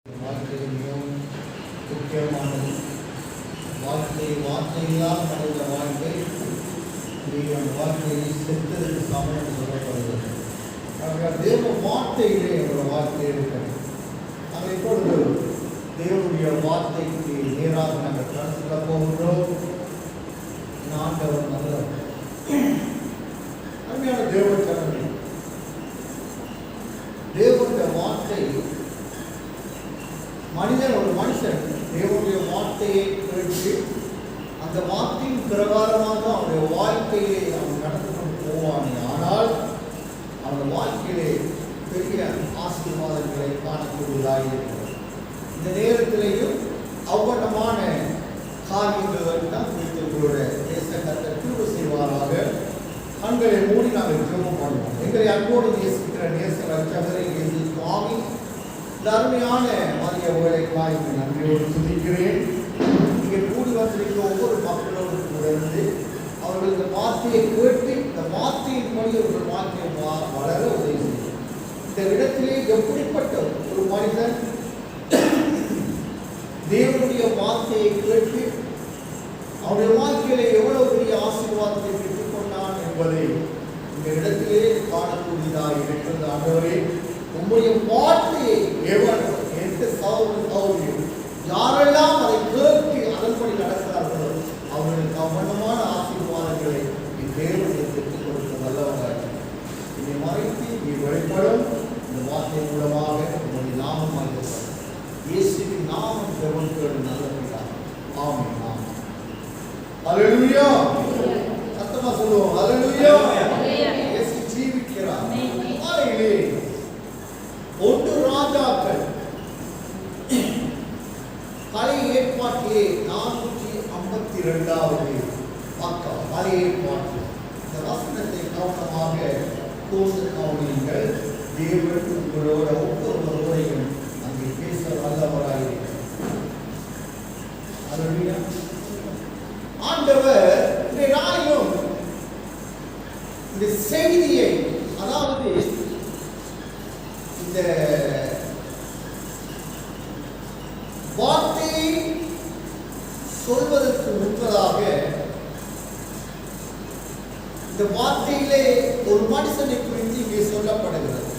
வாழ்க்கையில் மிகவும் முக்கியமானது. வார்த்தையில்லாத மனித வாழ்க்கை அந்த வாழ்க்கையை செத்ததுக்கு சமம் என்று சொல்லப்படுகிறது. தேவ வார்த்தையிலே ஒரு வாழ்க்கை இருக்கிறது. நாங்கள் இப்பொழுது தேவனுடைய வார்த்தைக்கு நேராக நாங்கள் கடந்து போகின்றோம். ஆண்டவர் நல்லவர். அருமையான தேவச்சரணி, தேவனுடைய வார்த்தை ஒரு மனுஷன் தேவனுடைய வார்த்தையை கேட்டு அந்த வார்த்தையின் பிரகாரமாக அவனுடைய வாழ்க்கையை அவன் நடந்து கொண்டு போவானே, ஆனால் அவன் வாழ்க்கையிலே பெரிய ஆசீர்வாதங்களை காணக்கூடியதாக இருக்கிறது. இந்த நேரத்திலேயும் அவ்வளமான காரியங்கள் தான் குறித்தவர்களோட தேச கர்த்தர் கிருபை செய்வாராக. கண்களை மூடி நாங்கள் ஜெபம் பண்ணுவோம். எங்களை அன்போடு நேசிக்கிற நேச ரட்சகரை இயேசு சுவாமி, இந்த அருமையான மதிய வேலைக்காய் நன்றியோடு துதிக்கிறேன். இங்கே கூடி வந்திருக்கிற ஒவ்வொரு மக்களோடு இருந்து அவர்கள் இந்த வார்த்தையை கேட்டு இந்த வார்த்தையின் படி அவர்கள் வாழ்க்கையை வளர உதவி செய்யும். இந்த இடத்திலே எப்படிப்பட்ட ஒரு மனிதன் தேவனுடைய வார்த்தையை கேட்டு அவருடைய வாழ்க்கையில எவ்வளவு பெரிய ஆசீர்வாதத்தை பெற்றுக் கொண்டான் என்பதை இந்த இடத்திலே காணக்கூடியதாக இருக்கிறது. ஆண்டவரே, உங்களுடைய வார்த்தையை எந்த சௌரியம் யாரெல்லாம் அதை கேட்டு அதன்படி நடக்கிறார்களோ அவர்களுக்கு அவ்வளமான ஆசீர்வாதங்களை தேவனை பெற்றுக் கொடுக்க வல்லவர்கள். இதை மறைத்து நீ வெளிப்படும் இந்த வார்த்தை மூலமாக உங்களுடைய நாமம் அழைக்கப்படும். இயேசுவின் நாமம் ஜெபம் கேளு நல்லபடியாக. ஆமென். அல்லேலூயா. சத்தமா சொல்லுவோம். அல்லேலூயா. இயேசு ஜீவிக்கிறார். ஆமென். ஒன்று ராஜாக்கள் பழைய ஏற்பாட்டிலே 452வது பக்கம். பழைய ஏற்பாட்டு இந்த வசனத்தை கவனமாக கூர்ந்து கவனியுங்கள். தேவன் உங்களோட ஒவ்வொருவரோடையும் அங்கே பேச வல்லவராயிருக்கிறார். அல்லேலூயா. ஆண்டவர் இந்த நாளிலும் இந்த செய்தியை, அதாவது இந்த வார்த்தையை சொல்வதற்கு முன்பதாக இந்த வார்த்தையிலே ஒரு மனுஷனை குறித்து இங்கே சொல்லப்படுகிறது.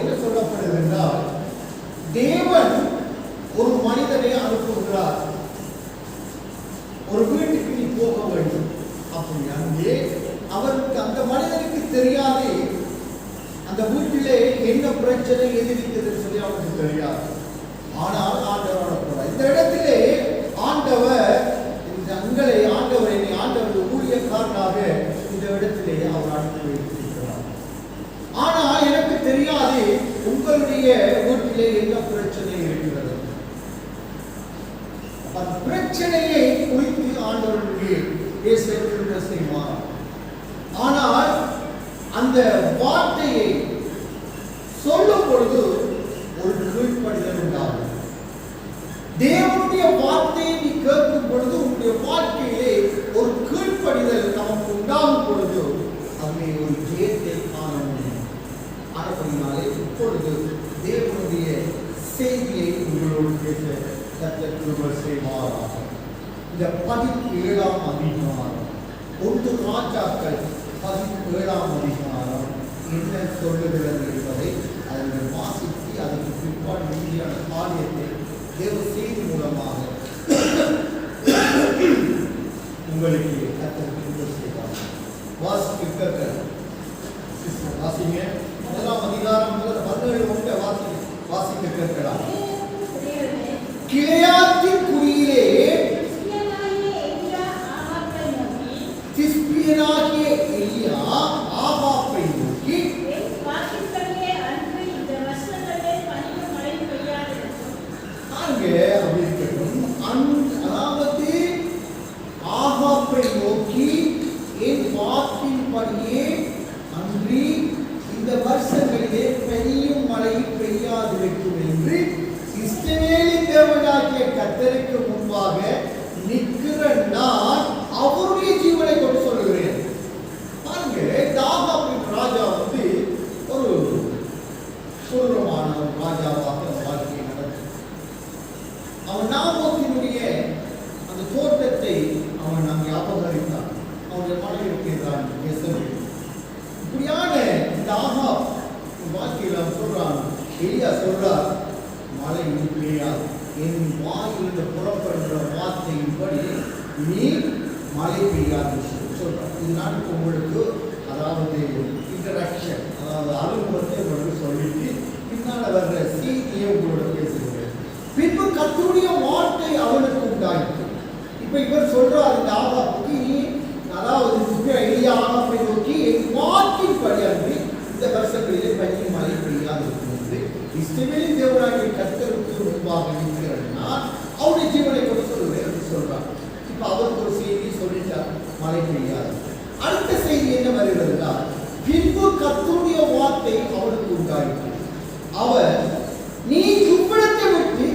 என்ன சொல்லப்படுகிறது என்றால், தேவன் ஒரு மனிதனை அனுப்புகிறார். ஒரு வீட்டுக்கு நீ போக வேண்டும். அப்படி அங்கே அவருக்கு அந்த மனிதனுக்கு தெரியாது அந்த வீட்டிலே என்ன பிரச்சனை எதிர்க்கிறது சொல்லி அவருக்கு தெரியாது. ஆனால் ஆண்டவர் அனுப்புகிறார். இந்த இடத்திலே ஆண்டவர் ஆண்டவரை ஆண்டவர் ஊழியக்காரனாக இந்த இடத்திலே அவர் அனுப்பி வைத்திருக்கிறார். ஆனால் எனக்கு தெரியாது உங்களுடைய வீட்டிலே என்ன பிரச்சனை இருக்கிறது. அந்த பிரச்சனையை குறித்து ஆண்டவருக்கு பேச செய்வார். ஆனால் அந்த வார்த்தையை சொல்லும் பொழுது ஒரு கீழ்ப்படிதல் உண்டாகும். தேவனுடைய வார்த்தையை நீ கேட்கும் பொழுது உன்னுடைய வாழ்க்கையிலே ஒரு கீழ்ப்படிதல் நமக்கு உண்டாகும் பொழுது அங்கே ஒரு ஜெயத்தை காண முடியும். ஆனபடினாலே இப்பொழுது தேவனுடைய செய்தியை உங்களோடு பேச கர்த்தர் கிருபை செய்வாராக. இந்த 17ஆம் அதிகாரம், ஒன்று ராஜாக்கள் 17ஆம் அதிகாரம் என்ன சொல்லுகிறது என்பதை அதனை வாசித்து அதற்கு பிற்பாடு மீதியான காரியத்தை தேவ செய்தி மூலமாக உங்களுக்கு கர்த்தர் கிருபை செய்வார். வாசிக்க வாசிங்க. 1ஆம் அதிகாரம் 17 வாசிக்க கேட்கலாம். கிளையாத்தின் குடியிலே திஸ்பியனாகிய எலியா ஆகாபை நோக்கி, எலியா சொல்றார், மழை பெய்யாது, என் வாயிலிருந்து புறப்படுகிற வார்த்தையின்படி நீ மழை பெய்யாது சொல்றார். இது நான் உங்களுக்கு அதாவது இன்டராக்ஷன், அதாவது அறிமுகத்தை உங்களுக்கு சொல்லிட்டு பின்னால் வர்ற செய்தியை உங்களோட பேசுகிறேன். பின்பு கர்த்தருடைய வார்த்தை அவனுக்கு உண்டாயிற்று. இப்ப இவர் சொல்றார் இந்த ஆகாப்புக்கு, நீ அதாவது எளிய ஆகாப்பை நோக்கி என் வாக்கின்படி அன்றி இந்த வருஷங்களிலே பனி மழை பெய்யாது இருக்கும் என்று இஸ்ரவேலின் தேவனாகிய கர்த்தருக்கு முன்பாக நிற்கிறேன்னா அவருடைய ஜீவனை கொண்டு சொல்லுவேன் என்று சொல்றார். இப்ப அவருக்கு ஒரு செய்தி சொல்லிட்டார், மழை பெய்யாது. அடுத்த செய்தி என்ன வருகிறதுனா, பின்பு கர்த்தருடைய வார்த்தை அவனுக்கு உண்டாயிற்று. அவர், நீ இவ்விடத்தை விட்டு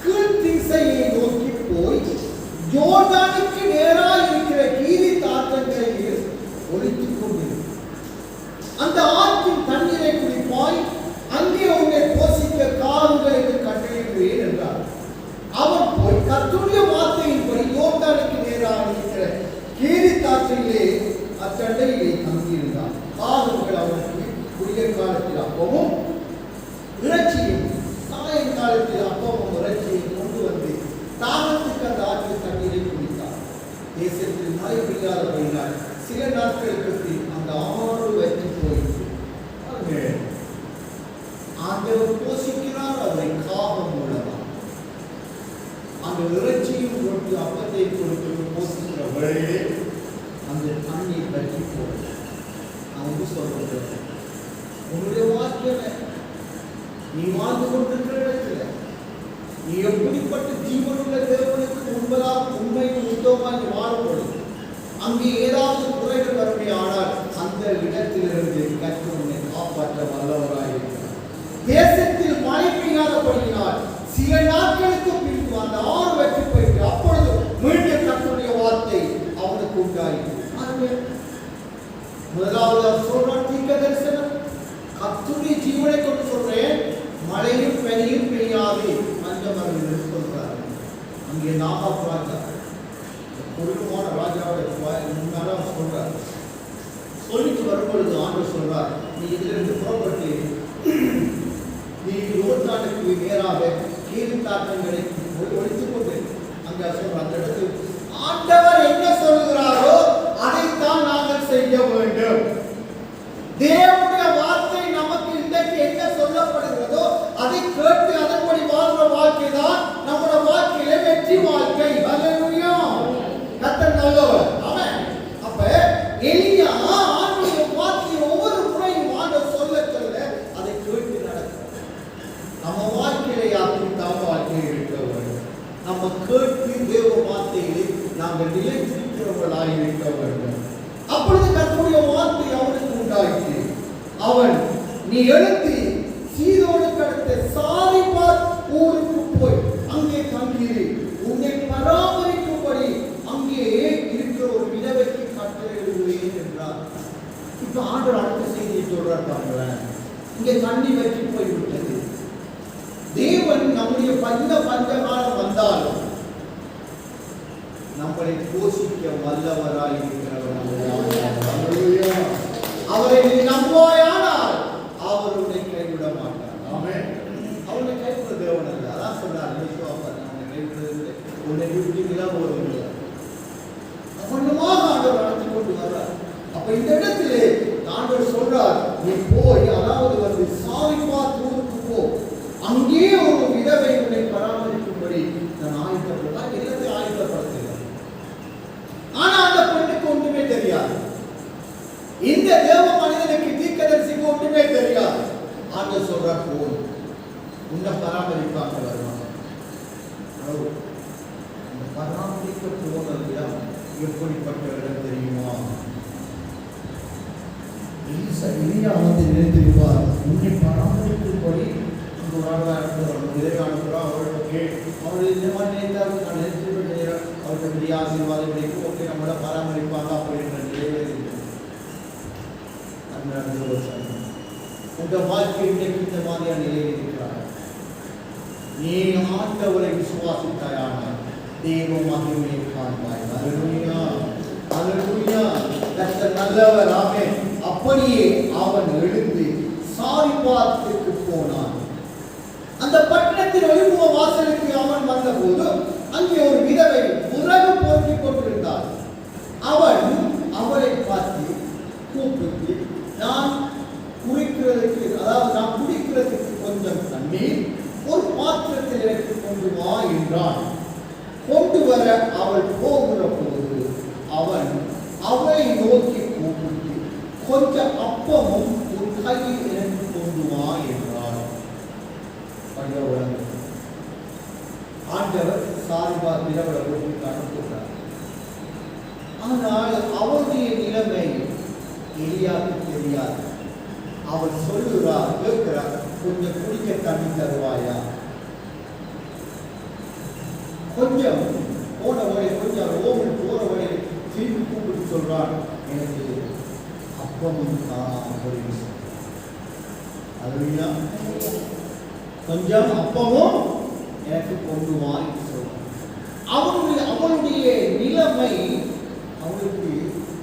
கீழ் திசையை நோக்கி போய் யோர்தானுக்கு நேராக இருக்கிற கீரித் ஆற்றங்கரையில் ஒளித்துக் கொண்டிரு. அந்த ஆற்றின் தண்ணீரை குடிப்பாய், அங்கே உன்னை போஷிக்க காருங்கள் என்று கட்டளையிடுவேன் என்றார். அவன் போய் கர்த்தருடைய வார்த்தையின்படி யோர்தானுக்கு நேராக இருக்கிற கீரித் ஆற்றிலே அச்சண்டையிலே தங்கியிருந்தான். காருங்கள் அவனுக்கு குளிர் காலத்தில் அப்பமும் இறைச்சியும், சாயங்காலத்தில் அப்பமும் இறைச்சியும் கொண்டு வந்து தாகத்துக்கு அந்த ஆற்றில் தண்ணீரை குடித்தார். தேசத்தில் மழை பெய்யாதபடியால் சில நாட்களுக்கு பின் அந்த ஆறு வற்றி போயிற்று. ஆண்டவர் போஷிக்கிறார் அவரை காகம் மூலமாக. அந்த இறைச்சியும் கொண்டு அப்பத்தை கொடுத்து போஷிக்கிற வழியே அந்த தண்ணீர் வற்றி போகிறது. அவங்க சொல்றது, உன்னுடைய வாழ்க்கையில நீ வாழ்ந்து கொண்டிருக்கிற இடத்துல நீ எப்படிப்பட்ட ஜீவனுள்ள தேவனுக்கு முன்பதாக உண்மையும் உத்தவமாக வாழப்படும். அங்கே ஏதாவது குறைகள் வருமே, ஆனால் அந்த இடத்திலிருந்து கர்த்தர் உன்னை காப்பாற்ற வல்லவராயிருக்கிறார். தேசத்தில் மழை பெய்யாதபடியினால் சில நாட்களுக்கு பின்பு அந்த ஆறு வெற்றி போயிட்டு அப்பொழுது மீண்டும் கர்த்தருடைய வார்த்தை அவனுக்கு உண்டாயிற்று. முதலாவது சொல்றான் தீர்க்க தரிசனம், கர்த்தருடைய ஜீவனை கொண்டு சொல்றேன், மழையும் பனியும் பெய்யாது மஞ்சள் சொல்றாரு. அங்கே நாகாப் ராஜா, கொடூரமான ராஜாவோட முன்னால சொல்றார். சொல்லிட்டு வரும்பொழுது ஆண்டவர் சொல்றார், நீ இதிலிருந்து புறப்பட்டு நீ யோர்தானுக்கு நேராக கீரித் ஆற்றங்களை ஒழித்துக் கொண்டு அங்கே சொல்ற அந்த இடத்தில் ஆண்டவர் என்ன சொல்லுகிறாரோ அதைத்தான் நாங்கள் செய்ய வேண்டும். தேவனுடைய வார்த்தை நமக்கு இன்றைக்கு என்ன சொல்லப்படுகிறதோ அதை கேட்டு அதன்படி வாழ்ற வாழ்க்கை தான் நம்முடைய வாழ்க்கையில வெற்றி வாழ்க்கை. ஹல்லேலூயா, கர்த்தர் நல்லவர். ஆமென். அப்ப எலியா ஆண்டவருடைய வார்த்தையை ஒவ்வொரு முறையும் ஆண்டவர் சொல்ல சொல்ல அதை கேட்டு நடக்கிறார். நம்ம வாழ்க்கையில அப்படித்தான் வாழ்க்கையை இருக்க வேண்டும். நம்ம கேட்டு தேவ வார்த்தையை நாங்கள் நிலைத்திருக்கிறவர்களாக இருக்க வேண்டும். அப்பொழுது கர்த்தருடைய வார்த்தை அவனுக்கு உண்டாயிற்று. அவன், நீ எழுந்து சீதோனுக்கு அடுத்த சாரிபாத் ஊருக்கு போய் அங்கே தங்கியிரு, உன்னை பராமரிக்கும்படி அங்கே இருக்கிற ஒரு விதவைக்கு கட்டளையிடுவேன் என்றார். இப்ப ஆண்டவர் அடுத்த செய்தியை சொல்றார் பாருங்களேன். இங்கே தண்ணி வற்றி போய்விட்டது. தேவன் நம்முடைய பஞ்சகாலம் வந்தாலும் நம்மளை போஷிக்க வல்லவராய் இருக்கிறவர். அவரை நீ நம்புவாயானால் அவர் உன்னை கைவிட மாட்டார். ஆமென். அவனை கைவிட தேவன் அல்ல. அதான் சொன்னார், அவனை கைவிடுவதில்லை, உன்னை விட்டு விலகுவதில்லை. அவனுமாக ஆண்டவர் நடத்தி கொண்டு வர்றார். அப்ப இந்த இடத்திலே ஆண்டவர் சொல்றார், நீ போய் அதாவது வந்து சாரிபாத் ஊருக்கு போ, அங்கே ஒரு விதவை உன்னை பராமரிக்கும்படி நான் ஆயத்தப்படுத்த எல்லாத்தையும் ஆயத்தப்படுத்துகிறேன். ஆனா அந்த பெண்ணுக்கு ஒன்றுமே தெரியாது. இந்த தேவ மனிதனுக்கு தீர்க்கதரிசிக்கு ஒன்றுமே தெரியாது. ஆண்டவர் சொல்றார், போய் உன்னை பராமரிப்பாங்க வருவாங்க. அந்த பராமரிக்க போன இடம் எப்படிப்பட்ட இடம் தெரியுமா? எலியா வந்து நினைத்திருப்பார், உன்னை பராமரிக்கும்படி அவர்கள் இந்த மாதிரி நினைத்தார்கள். நான் நினைத்து அவருக்கு பெரிய ஆசீர்வாதம் கிடைக்கும், ஓகே நம்மள பராமரிப்பாங்க அப்படின்ற நிலையே உங்க வாழ்க்கை இன்றைக்கு இந்த மாதிரியான நிலையில் இருக்கிறார். நீ ஆண்டவரை விசுவாசித்தாயானால் தேவ மகிமையை காண்பாய். அல்லேலூயா, அல்லேலூயா, கர்த்தர் நல்லவர். ஆமென். அப்படியே அவன் எழுந்து சாரிபாத்துக்கு போனான். பட்டணத்தின் வெளிமுக வாசலுக்கு அவன் வந்தபோது அங்கே ஒரு விதவை உறவு போர்த்திக் கொண்டிருந்தாள். அவன் அவளை பார்த்து கூப்பிட்டு, நான் குடிக்கிறதுக்கு கொஞ்சம் தண்ணீர் ஒரு பாத்திரத்தில் எனக்கு கொண்டு வா என்றான். கொண்டு வர அவள் போகிற போது அவன் அவளை நோக்கி கூப்பிட்டு, கொஞ்சம் அப்பமும் ஒரு கையில் எனக்கு கொண்டு வா என்றான். ஆண்டவர் சாரிபா விரவலை போட்டு அனுப்புகிறார். ஆனால் அவளுடைய நிலைமை எலியாவுக்கு தெரியாது. அவள் சொல்லுகிறார், கேட்கிறார், கொஞ்சம் குடிக்க தண்ணி தருவாயா? கொஞ்சம் போன வழி, கொஞ்சம் ஓவில் போற வழி திரும்பி கூப்பிட்டு சொல்றான், எனக்கு அப்பமும் அதுயா கொஞ்சம் அப்பமும் எனக்கு கொண்டு வாய் சொல்றான். அவளுடைய நிலைமை அவனுக்கு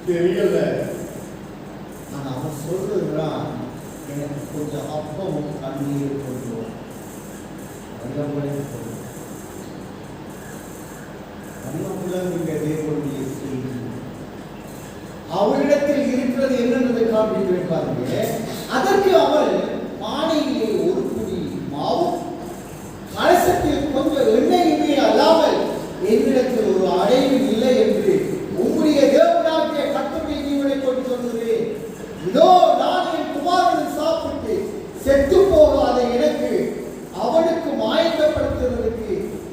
தெரியல. ஆனா அவன் சொல்லுகிறான், எனக்கு கொஞ்சம் அப்பமும் தண்ணீர் கொண்டு வா. தேவனுடைய செய்தி அவளிடத்தில் இருக்கிறது என்னென்னதை காண்பிக்கிறேன் பாருங்க. அதற்கு அவள் பானையிலே ஒரு குடி மாவும் கலசத்தில் கொஞ்சம் எண்ணெயுமே அல்லாமல் என்னிடத்தில் ஒரு அடைவு இல்லை என்று உங்களுடைய தேவனாகிய கர்த்தருடைய ஜீவனை கொண்டு சொல்கிறேன். இதோ நான் என் குமாரன் சாப்பிட்டு செத்து போகாத எனக்கு அவனுக்கு மாயக்கப்படுத்துவதற்கு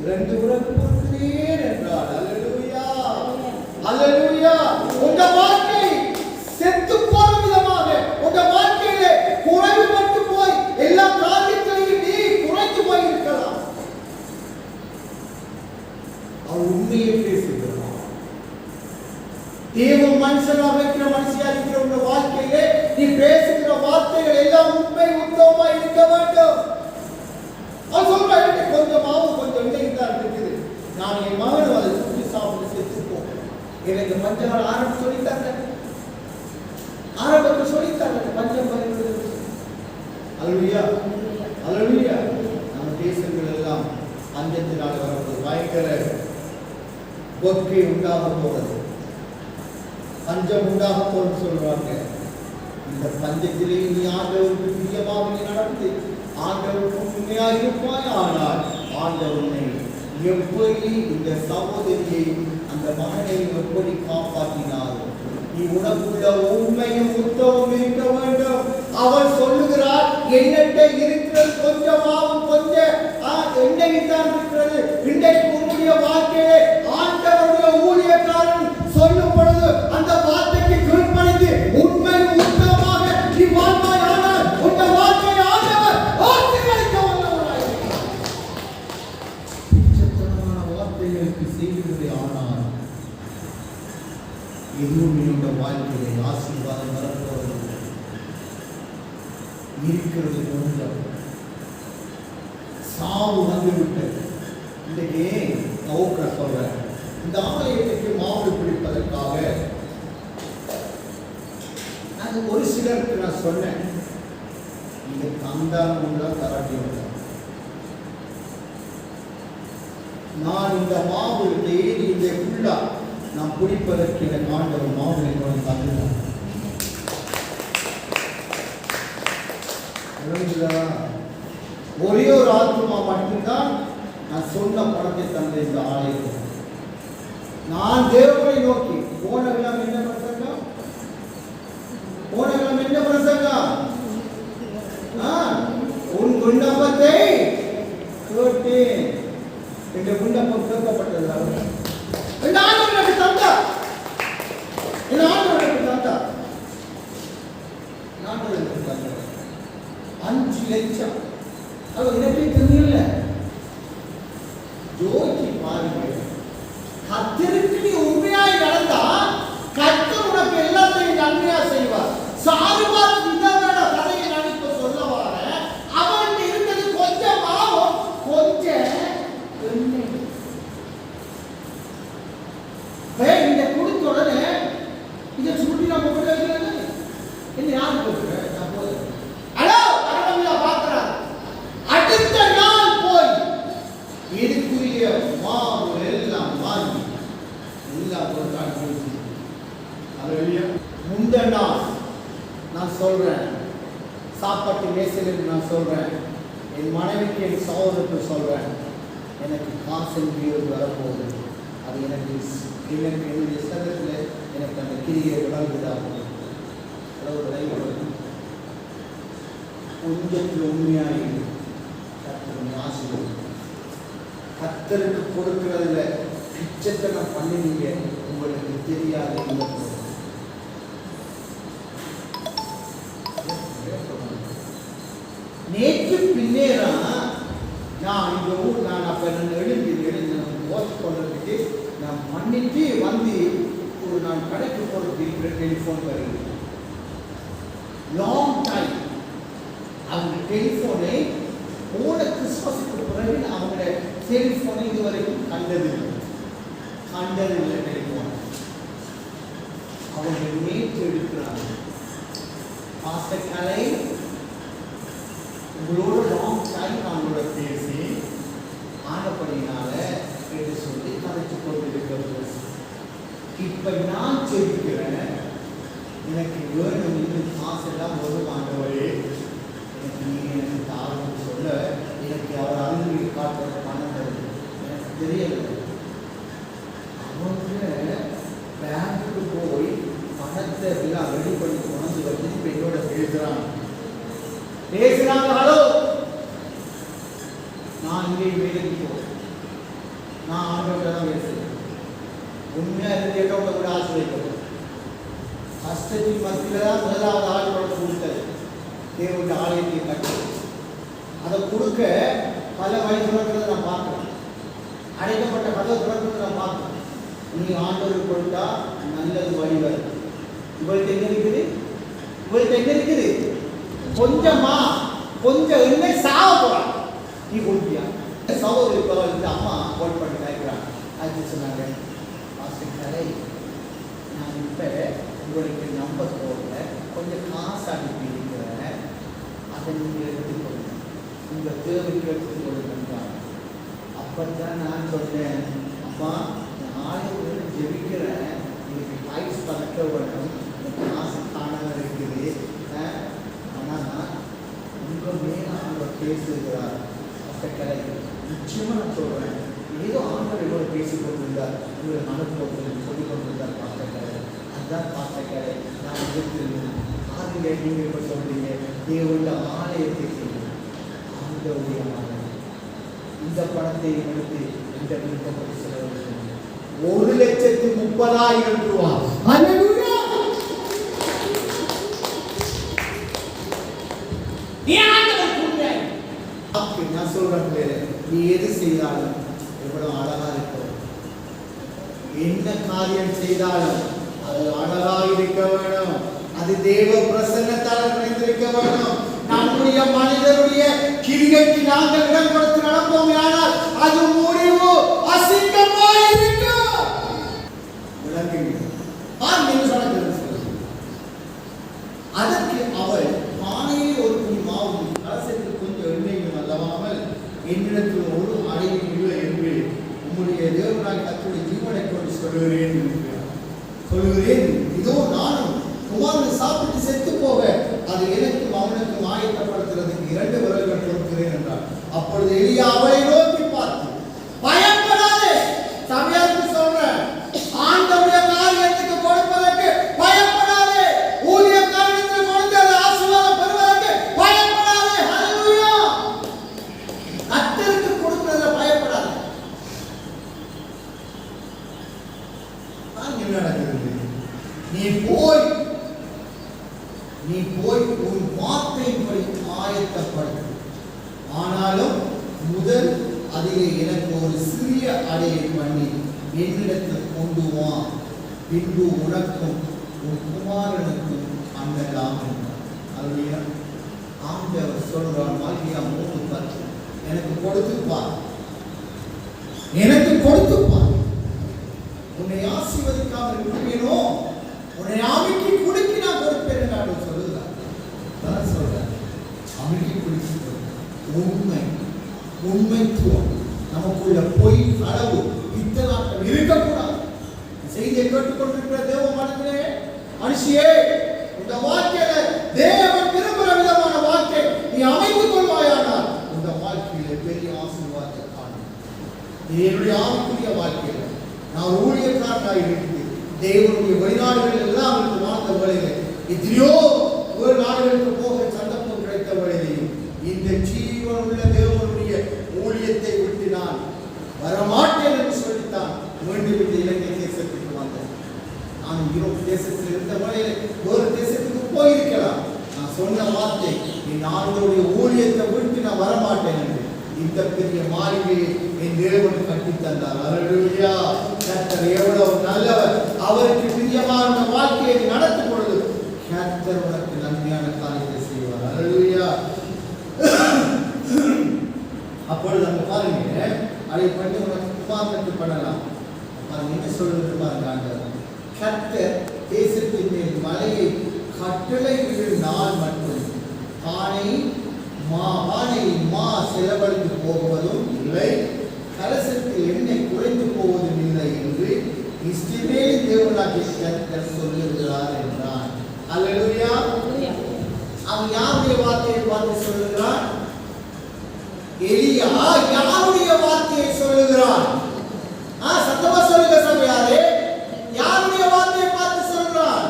2 உறவு கொடுக்கிறேன் என்றார். அல்லேலூயா, அல்லேலூயா. உங்க வாழ்க்கை செத்து போற விதமாக உங்க வாழ்க்கையிலே குறைவுபட்டு போய் எல்லா காரியத்திலையும் நீ குறைத்து போய் இருக்கலாம். அவர் உண்மையை பேசுகிறார். தேவ மனுஷனாக இருக்கிற மனுஷியா இருக்கிற உங்க வாழ்க்கையிலே நீ பேசுகிற வார்த்தைகள் எல்லாம் உண்மை உத்தமமா இருக்க வேண்டும். அவர் சொல்றாரு, கொஞ்சம் மாவு கொஞ்சம் எண்ணெய் தான் இருக்குது, நான் என் மகனும் அதை சுற்றி சாப்பிட்டு செத்துப்போம். எனக்கு மஞ்சள் ஆரம்பம் சொல்லித்தாங்க, ஆரம்பத்தில் சொல்லித்தாங்க பஞ்சம் வருகிறது. அல்லேலூயா, அல்லேலூயா. நம்ம தேசங்கள் எல்லாம் பஞ்சத்தினால் வரப்போது, பயங்கர கொக்கை உண்டாக போறது, பஞ்சம் உண்டாக போன்னு சொல்றாங்க. இந்த பஞ்சத்திலே நீ ஆண்டவருக்கு பிரியமாக நீ நடந்து ஆண்டவருக்கு உண்மையாக இருப்பாய். ஆனால் ஆண்டவனை எப்படி இந்த சகோதரியை அந்த மகனை எப்படி காப்பாற்றினார்? நீ உனக்குள்ள உண்மையும் உத்தமும் இருக்க வேண்டும். அவள் சொல்லுகிறார், என்னட்ட இருக்கிறது கொஞ்சமாவும் கொஞ்சம் எண்ணெய் தான் இருக்கிறது. இன்றைக்கு உன்னுடைய வாழ்க்கையிலே ஆண்டவருடைய ஊழியக்காரன் சொல்லும் பொழுது அந்த வார்த்தைக்கு கீழ்ப்படிந்து உண்மை உத்தமமாக நீ வாழ்வாயானால் உன் வாழ்க்கை ஆண்டவர் ஆசீர்வதிக்க வல்லவராயிருக்கிறார். பிச்சைத்தனமான வார்த்தைகளுக்கு செய்கிறது. ஆனால் எதுவும் என்னுடைய வாழ்க்கையை ஆசீர்வாதம் வரப்போவது இருக்கிறது. கொஞ்சம் சாவு வந்துவிட்டது. இன்றைக்கு நோக்க சொல்றேன், இந்த ஆலயத்துக்கு மாவு பிடிப்பதற்காக நான் ஒரு சிலருக்கு நான் சொன்னேன், நீங்க தந்தாங்க தராட்டி நான் இந்த மாவு டெய்லி இந்த ஃபுல்லா நான் பிடிப்பதற்கு எனக்கு ஆண்டவர் மாவு என்னோட தந்துட்டான். ஒரே ஒரு ஆத்மா மட்டும்தான் நான் சொன்ன பணத்தை தந்த இந்த ஆலயத்தில். நான் தேவனை நோக்கி போனவெல்லாம் என்ன பிரசங்கம், போனவெல்லாம் என்ன பிரசங்கம், உன் விண்ணப்பத்தை கேட்டேன். என்ற விண்ணப்பம் கேட்கப்பட்டது. என் ஆண்டவனுக்கு தந்தா, என் ஆண்டவனுக்கு தந்தா, ஆண்டவனுக்கு தந்தா 5 லட்சம். அது எனக்கு தெரியல. ஜோதி பாருங்க, கர்த்தருக்கு நீ உண்மையாய் நடந்தா கர்த்தர் உனக்கு எல்லாத்தையும் நன்மையா செய்வார். சாருபாத் விதவன கதையை நினைத்து சொல்லவார அவன் இருந்தது கொஞ்சம் மாவும் கொஞ்சம் எண்ணெய். இந்த குடுத்த உடனே இதை சுருட்டி நம்ம போட்டு வைக்கிறது என்ன யாரு போட்டுற? அடுத்த நாள் போய் நாள் நான் சொல்றேன், சாப்பாட்டு மேசையில் நான் சொல்றேன், என் மனைவிக்கு என் சகோதரருக்கு சொல்றேன், எனக்கு காசு வரப்போகுது. அது எனக்கு என்னுடைய சதத்தில் எனக்கு அந்த கிரியை விளங்குதாகும். கொஞ்சத்தில் உண்மையாக கர்த்தருடைய ஆசீர்வாதம். கர்த்தருக்கு கொடுக்கிறதுல பிச்சைத்தனம் பண்ணினீங்க, உங்களுக்கு தெரியாத நேற்று பின்னேறான். நான் இந்த ஊர் நான் அப்போ எழுந்து வாட்ச் பண்ணுறதுக்கு நான் பண்ணிட்டு வந்து ஒரு நான் கடைக்கு போகிறதுக்கு டெலிஃபோன் வருகிறேன். லாங் டைம் அவங்க டெலிஃபோனை போன கிறிஸ்மஸுக்கு பிறகு அவங்க டெலிஃபோனை இதுவரைக்கும் கண்டதில்லை. டெலிஃபோன் அவங்க நேற்று எடுக்கிறாங்க. பாஸ்டர் கலை, உங்களோட லாங் டைம் அவங்களோட பேசி ஆனப்படினால என்று சொல்லி கதைச்சு கொண்டிருக்கிறது. இப்ப நான் ஜெபிக்கிறேன், எனக்கு வேணும் இன்னும் காசு எல்லாம் வரும் ஆண்டவரே, எனக்கு நீங்க எனக்கு தாழ்வு சொல்ல எனக்கு அவர் அறிவுரை காட்டுற பணம் தருது. எனக்கு தெரியல. அவங்க பேங்குக்கு போய் பணத்தை எல்லாம் ரெடி பண்ணி கொண்டு வந்து இப்ப என்னோட பேசுறாங்க. ஹலோ, நான் இங்கே வேலைக்கு போகிறேன், நான் ஆண்டவர்கிட்ட தான் பேசுகிறேன். உண்மையாக இருந்து கேட்டவங்க கூட ஆசிரியப்படும். கஷ்டத்தின் மத்தியில் தான் முதலாவது ஆளோட கொடுத்தது தேவனுடைய ஆலயத்தை கட்டி அதை கொடுக்க பல வழி துறக்கிறத நான் பார்க்குறேன். அடைக்கப்பட்ட கதை துறக்கிறத நான் பார்க்குறேன். நீ ஆண்டவருக்கு கொடுத்தா நல்லது வழி வருது. இவள்கிட்ட எங்க இருக்குது? கொஞ்சம் எண்ணெய் சாவ போறான். நீ கொடுப்பியா? சகோதரி அம்மா கோல் பண்ணி கேட்கிறான். அது சொன்னாங்க, நான் இப்ப உங்களுக்கு நம்பர் போடல, கொஞ்சம் காசு அனுப்பி இருக்கிறேன், அதை நீங்க எடுத்துக்கொள்ளுங்க, உங்க தேவைக்கு எடுத்துக்கொள்ளுங்க. அப்பதான் நான் சொன்னேன், அம்மா நான் ஆலயத்தில் ஜெபிக்கிறேன், எனக்கு டைஸ் பறக்க வேணும், காசு காணாம இருக்குது. ஆனால் உங்க மேல அவர் பேசுகிறார். கலை நிச்சயமா நான் சொல்றேன், ஏதோ ஆண்டவர் இவ்வளவு பேசிக் கொண்டிருந்தார், உங்களுக்கு அனுபவத்தில் சொல்லிக் கொண்டிருந்தார். பாஸ்டர், அதுதான் பாஸ்டர் கலை. நான் எதிர்த்து ஆதிங்க நீங்க இப்ப சொல்றீங்க, தேவனுடைய ஆலயத்தை செய்யும் ஆண்டவருடைய ஆலயம். இந்த பணத்தை எடுத்து இந்த விருப்பப்படி செலவு 1,30,000 ரூபாய். நான் சொல்றேன், நீ எது செய்தாலும் எவ்வளவு அழகா இருக்கும், என்ன காரியம் செய்தாலும் அது அழகா இருக்க வேணும், அது தேவ பிரசன்னத்தால் நிறைந்திருக்க வேணும். நம்முடைய மனிதருடைய கிரிகைக்கு நாங்கள் இடம் கொடுத்து நடப்போம், ஆனால் அது முடிவு அசிங்கமாய் இருக்கும். அதற்கு அவள் பானையில் ஒரு துணி மாவும் கலசத்தில் கொஞ்சம் எண்ணெயும் அல்லவாமல் என்னிடத்தில் ஒரு அடையும் இல்லை என்று உங்களுடைய தேவனாய் கர்த்தருடைய ஜீவனை கொண்டு சொல்லுகிறேன். இதோ நானும் குமாரனை சாப்பிட்டு செத்து போக அது எனக்கும் அவனுக்கும் ஆயத்தப்படுத்துறதுக்கு 2 விரல்கள் கொடுக்கிறேன் என்றார். அப்பொழுது எலியா அவளை நோக்கி பார்த்து, பயப்படாதே, சபையாருக்கு சொல்றேன், ஆண்டவருடைய காரியத்துக்கு கொடுப்பதற்கு பயப்படாதே, ஊழியக்காரனுக்கு கொடுத்து ஆசீர்வாதம் பெறுவதற்கு பயப்படாதே. ஹல்லேலூயா. கர்த்தருக்கு கொடுக்கிறத பயப்படாதே. என்ன நடக்குது? நீ போய் உன் வார்த்தையின்படி ஆயத்தப்படு. ஆனாலும் முதல் அதிலே எனக்கு ஒரு சிறிய அடையை பண்ணி என்னிடத்தில் கொண்டு வா, பின்பு உனக்கும் உன் குமாரனுக்கும் அங்கலாம் என்றார். அதுல ஆண்டவர் சொல்றான், மல்கியா 3:10, எனக்கு கொடுத்துப்பார், உன்னை ஆசீர்வதிக்காமல் இருப்பேனோ, உன்னை அமைக்கி குடுக்கி நான் கொடுப்பேன் என்று சொல்லுகிறார். சொல்றேன், அமைக்கி குடுக்கி உண்மைத்துவம் நமக்குள்ள பொய் அளவு பித்தலாட்டம் இருக்கக்கூடாது. செய்தியை கேட்டுக்கொண்டிருக்கிற தேவ மனதிலே மனுஷியே, இந்த வாழ்க்கையில தேவன் விரும்புகிற விதமான வாழ்க்கை நீ அமைத்துக் கொள்வாயானால் இந்த வாழ்க்கையில பெரிய ஆசீர்வாதத்தை காணும். இது என்னுடைய ஆவிக்குரிய வாழ்க்கையில நான் ஊழியக்காரனாக இருக்கிறேன். தேவனுடைய வெளிநாடுகள் எல்லாம் அவருக்கு வாழ்ந்த வேளையில எத்தனையோ ஒரு நாடுகளுக்கு போக சந்தர்ப்பம் கிடைத்த வேளையிலையும் இந்த ஜீவனுள்ள தேவனுடைய ஊழியத்தை விட்டு நான் வரமாட்டேன் என்று சொல்லித்தான் மீண்டும் இந்த இலங்கை தேசத்துக்கு வந்தேன். நான் யூரோப் தேசத்தில் இருந்த வேளையில ஒரு தேசத்துக்கு போயிருக்கலாம். நான் சொன்ன வார்த்தை என் ஆண்டவருடைய ஊழியத்தை விட்டு நான் வரமாட்டேன் என்று இந்த பெரிய மாளிகையை என் தேவன் கட்டி தந்தார். அல்லேலூயா. கர்த்தர் எவ்வளவு நல்லவர். அவருக்கு பிரியமான வாழ்க்கையை நடத்தும் பொழுது கர்த்தர் உனக்கு நன்மையான காரியத்தை செய்வார். அல்லேலூயா. அப்பொழுது நம்ம பாருங்க, அதை பண்ணி உனக்கு உபாரணத்து பண்ணலாம். என்ன சொல்றது பாருங்க, கர்த்தர் தேசத்தின் மேல் மலையை கட்டளையிடும் நாள் மட்டும் பானையில் மா செலவழித்து போவதும் இல்லை, கலசத்தில் எண்ணெய் குறைந்து போவதும் இல்லை என்று இஸ்ரவேலின் தேவனாகிய கர்த்தர் சொல்லுகிறார் என்றான். அல்லேலூயா. அவன் யாருடைய வார்த்தையை பார்த்து சொல்லுகிறான்? எலியா யாருடைய வார்த்தையை சொல்லுகிறான்? சத்தமா சொல்லுங்க சபையாரே. யாருடைய வார்த்தையை பார்த்து சொல்றான்?